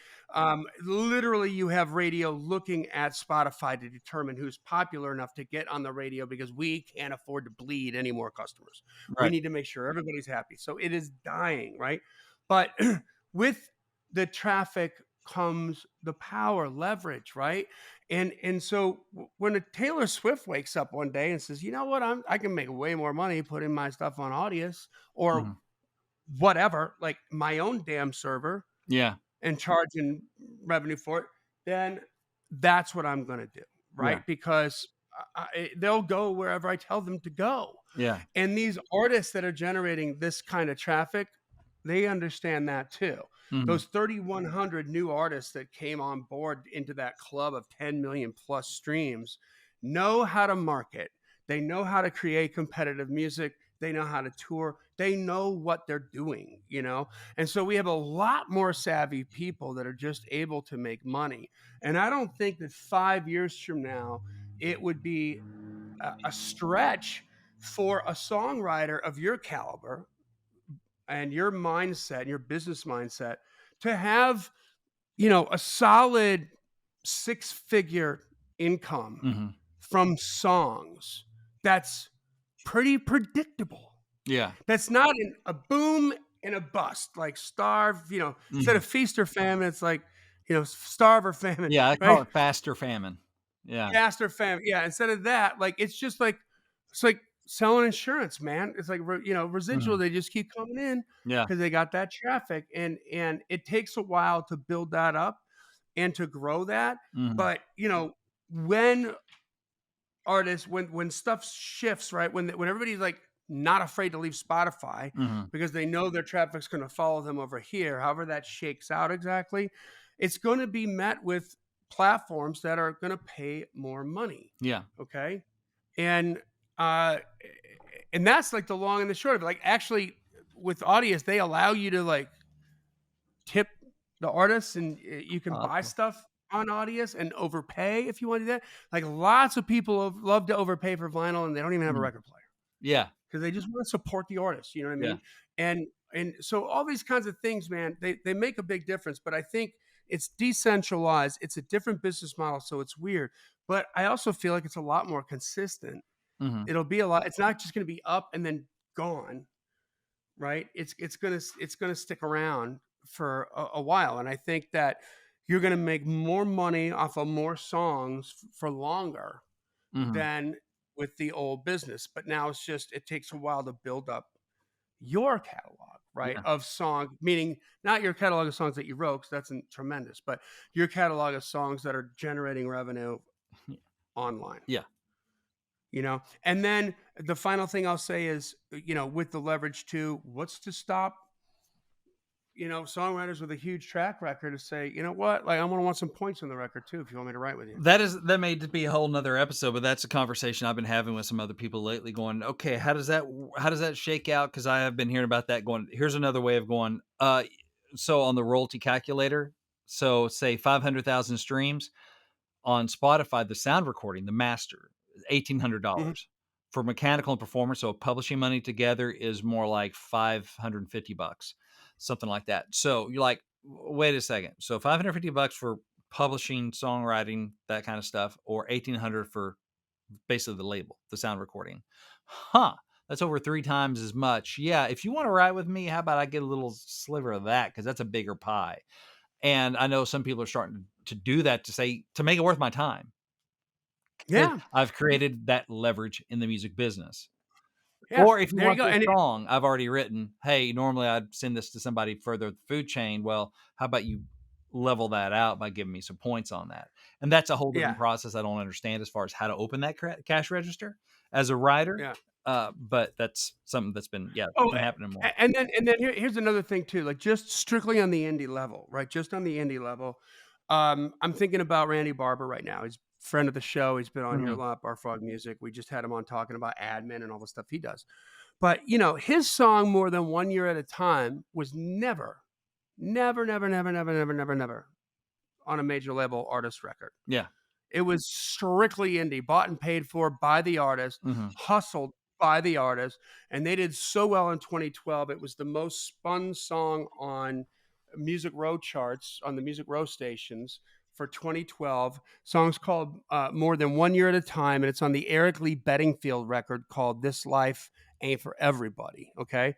Literally, you have radio looking at Spotify to determine who's popular enough to get on the radio because we can't afford to bleed any more customers. We Right. need to make sure everybody's happy. So it is dying, right? But with the traffic comes the power, leverage, right? And so when a Taylor Swift wakes up one day and says, "You know what? I can make way more money putting my stuff on Audius or Mhm. whatever, like my own damn server Yeah. and charging revenue for it," then that's what I'm going to do, Yeah. right? Because they'll go wherever I tell them to go. Yeah. And these artists that are generating this kind of traffic, they understand that too. Mhm. Those 3,100 new artists that came on board into that club of 10 million plus streams know how to market. They know how to create competitive music. They know how to tour. They know what they're doing. And so we have a lot more savvy people that are just able to make money. And I don't think that 5 years from now, it would be a stretch for a songwriter of your caliber and your mindset, your business mindset, to have, a solid six-figure income Mhm. from songs that's pretty predictable. Yeah. That's not a boom and a bust, like starve, instead Mhm. of feast or famine, it's like, starve or famine, Yeah, I call right? it faster famine. Yeah. Fast or famine. Yeah, instead of that, like it's like selling insurance, man. It's like residual. Mhm. They just keep coming in Yeah. because they got that traffic, and it takes a while to build that up and to grow that. Mhm. But when artists, when stuff shifts, right? When everybody's like not afraid to leave Spotify Mhm. because they know their traffic's going to follow them over here, however that shakes out exactly, it's going to be met with platforms that are going to pay more money. Yeah. Okay. And uh and that's like the long and the short of it. Like actually with Audius, they allow you to like tip the artists and you can Oh, that's buy cool. stuff on Audius and overpay if you want to do that. Like lots of people love to overpay for vinyl and they don't even have a Mhm. record player Yeah. because they just want to support the artist. You know what I Yeah. mean? And so all these kinds of things, man, they make a big difference. But I think it's decentralized. It's a different business model, so it's weird. But I also feel like it's a lot more consistent. Mhm. It'll be a lot. It's not just going to be up and then gone, right? It's gonna stick around for a while, and I think that you're gonna make more money off of more songs for longer Mhm. than with the old business. But now it takes a while to build up your catalog, right? Yeah. Of song, meaning not your catalog of songs that you wrote, 'cause that's tremendous, but your catalog of songs that are generating revenue online. Yeah. And then the final thing I'll say is, with the leverage too, what's to stop, songwriters with a huge track record to say, you know what, like I want some points on the record too, if you want me to write with you. That may be a whole nother episode, but that's a conversation I've been having with some other people lately going, "Okay, how does that shake out?" Because I have been hearing about that going, here's another way of going, so on the royalty calculator, so say 500,000 streams on Spotify, the sound recording, the master, Mhm. $1,800. For mechanical and performance, so publishing money together is more like $550, something like that. So you're like, wait a second. So $550 for publishing, songwriting, that kind of stuff, or 1,800 for basically the label, the sound recording. Huh. That's over 3 times as much. Yeah. If you want to write with me, how about I get a little sliver of that? Because that's a bigger pie. And I know some people are starting to do that to make it worth my time. 'Cause Yeah. I've created that leverage in the music business. Yeah. Or if you There you want go. this And song I've already written, hey, normally I'd send this to somebody further the food chain. Well, how about you level that out by giving me some points on that? And that's a whole different yeah. process I don't understand as far as how to open that cash register as a writer. Yeah. But that's something that's been, yeah, Oh, been happening more. and then here's another thing too, like just strictly on the indie level, right? Just on the indie level. I'm thinking about Randy Barber right now. He's a friend of the show. He's been on here a Mhm. lot, Bar Frog Music. We just had him on talking about admin and all the stuff he does. But his song "More Than 1 Year at a Time" was never, never, never, never, never, never, never, never on a major label artist record. Yeah. It was strictly indie, bought and paid for by the artist, Mhm. hustled by the artist, and they did so well in 2012. It was the most spun song on Music Row charts, on the Music Row stations for 2012. Song's called More Than 1 Year at a Time, and it's on the Eric Lee Bedingfield record called This Life Ain't for Everybody. Okay.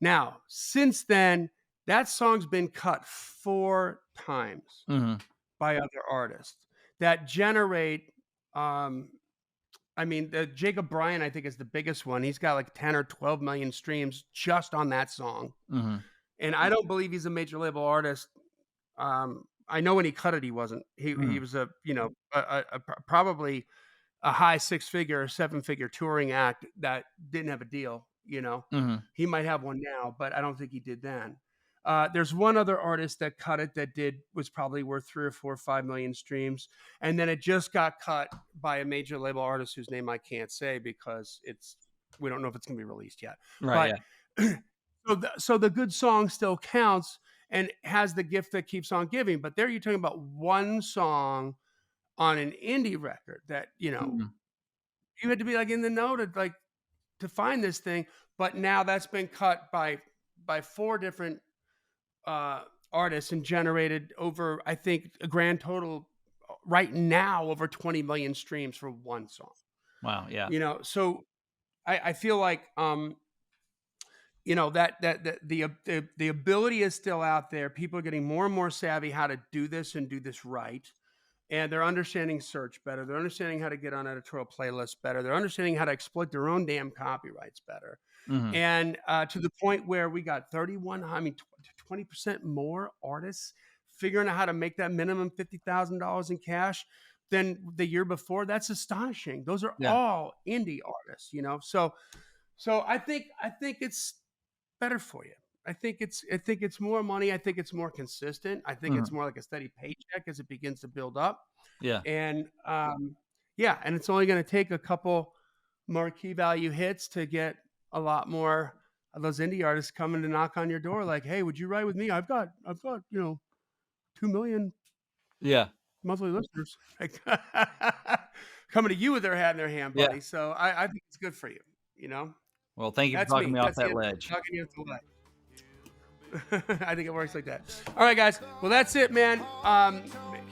Now, since then, that song's been cut 4 times Mhm. by other artists that generate the Jacob Bryan, I think, is the biggest one. He's got like 10 or 12 million streams just on that song. Mhm. And I don't believe he's a major label artist. I know when he cut it, he wasn't. He Mhm. was probably a high 6-figure or 7-figure touring act that didn't have a deal. Mhm. He might have one now, but I don't think he did then. There's one other artist that cut it that was probably worth 3 or 4 or 5 million streams, and then it just got cut by a major label artist whose name I can't say because we don't know if it's going to be released yet. Right. But Yeah. so the good song still counts and has the gift that keeps on giving. But there you're talking about one song on an indie record that Mhm. you had to be like in the know to find this thing. But now that's been cut by 4 different artists and generated over, I think, a grand total right now over 20 million streams for one song. Wow. Yeah. So I feel like the ability is still out there. People are getting more and more savvy how to do this and do this right. And they're understanding search better. They're understanding how to get on editorial playlists better. They're understanding how to exploit their own damn copyrights better. Mhm. And to the point where we got 20% more artists figuring out how to make that minimum $50,000 in cash than the year before. That's astonishing. Those are Yeah. all indie artists, So I think it's better for you. I think it's more money. I think it's more consistent. I think it's Mhm. more like a steady paycheck as it begins to build up. Yeah. And yeah, and it's only going to take a couple marquee value hits to get a lot more of those indie artists coming to knock on your door like, "Hey, would you write with me? I've got 2 million Yeah. monthly listeners." Like, coming to you with their hat in their hand, Yeah. buddy. So I think it's good for you, you know? Well, thank you for That's talking me. me off That's the that end. ledge. Talking you into life. I think it works like that. All right, guys. Well, that's it, man.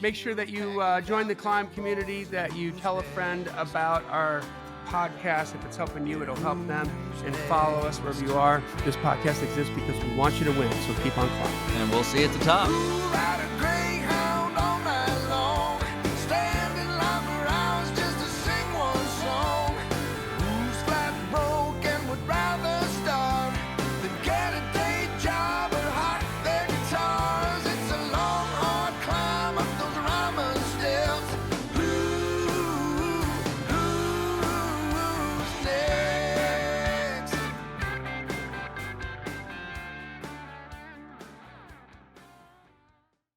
Make sure that you join the C.L.I.M.B community, that you tell a friend about our podcast. If it's helping you, it'll help them. And follow us wherever you are. This podcast exists because we want you to win. So keep on climbing. And we'll see you at the top.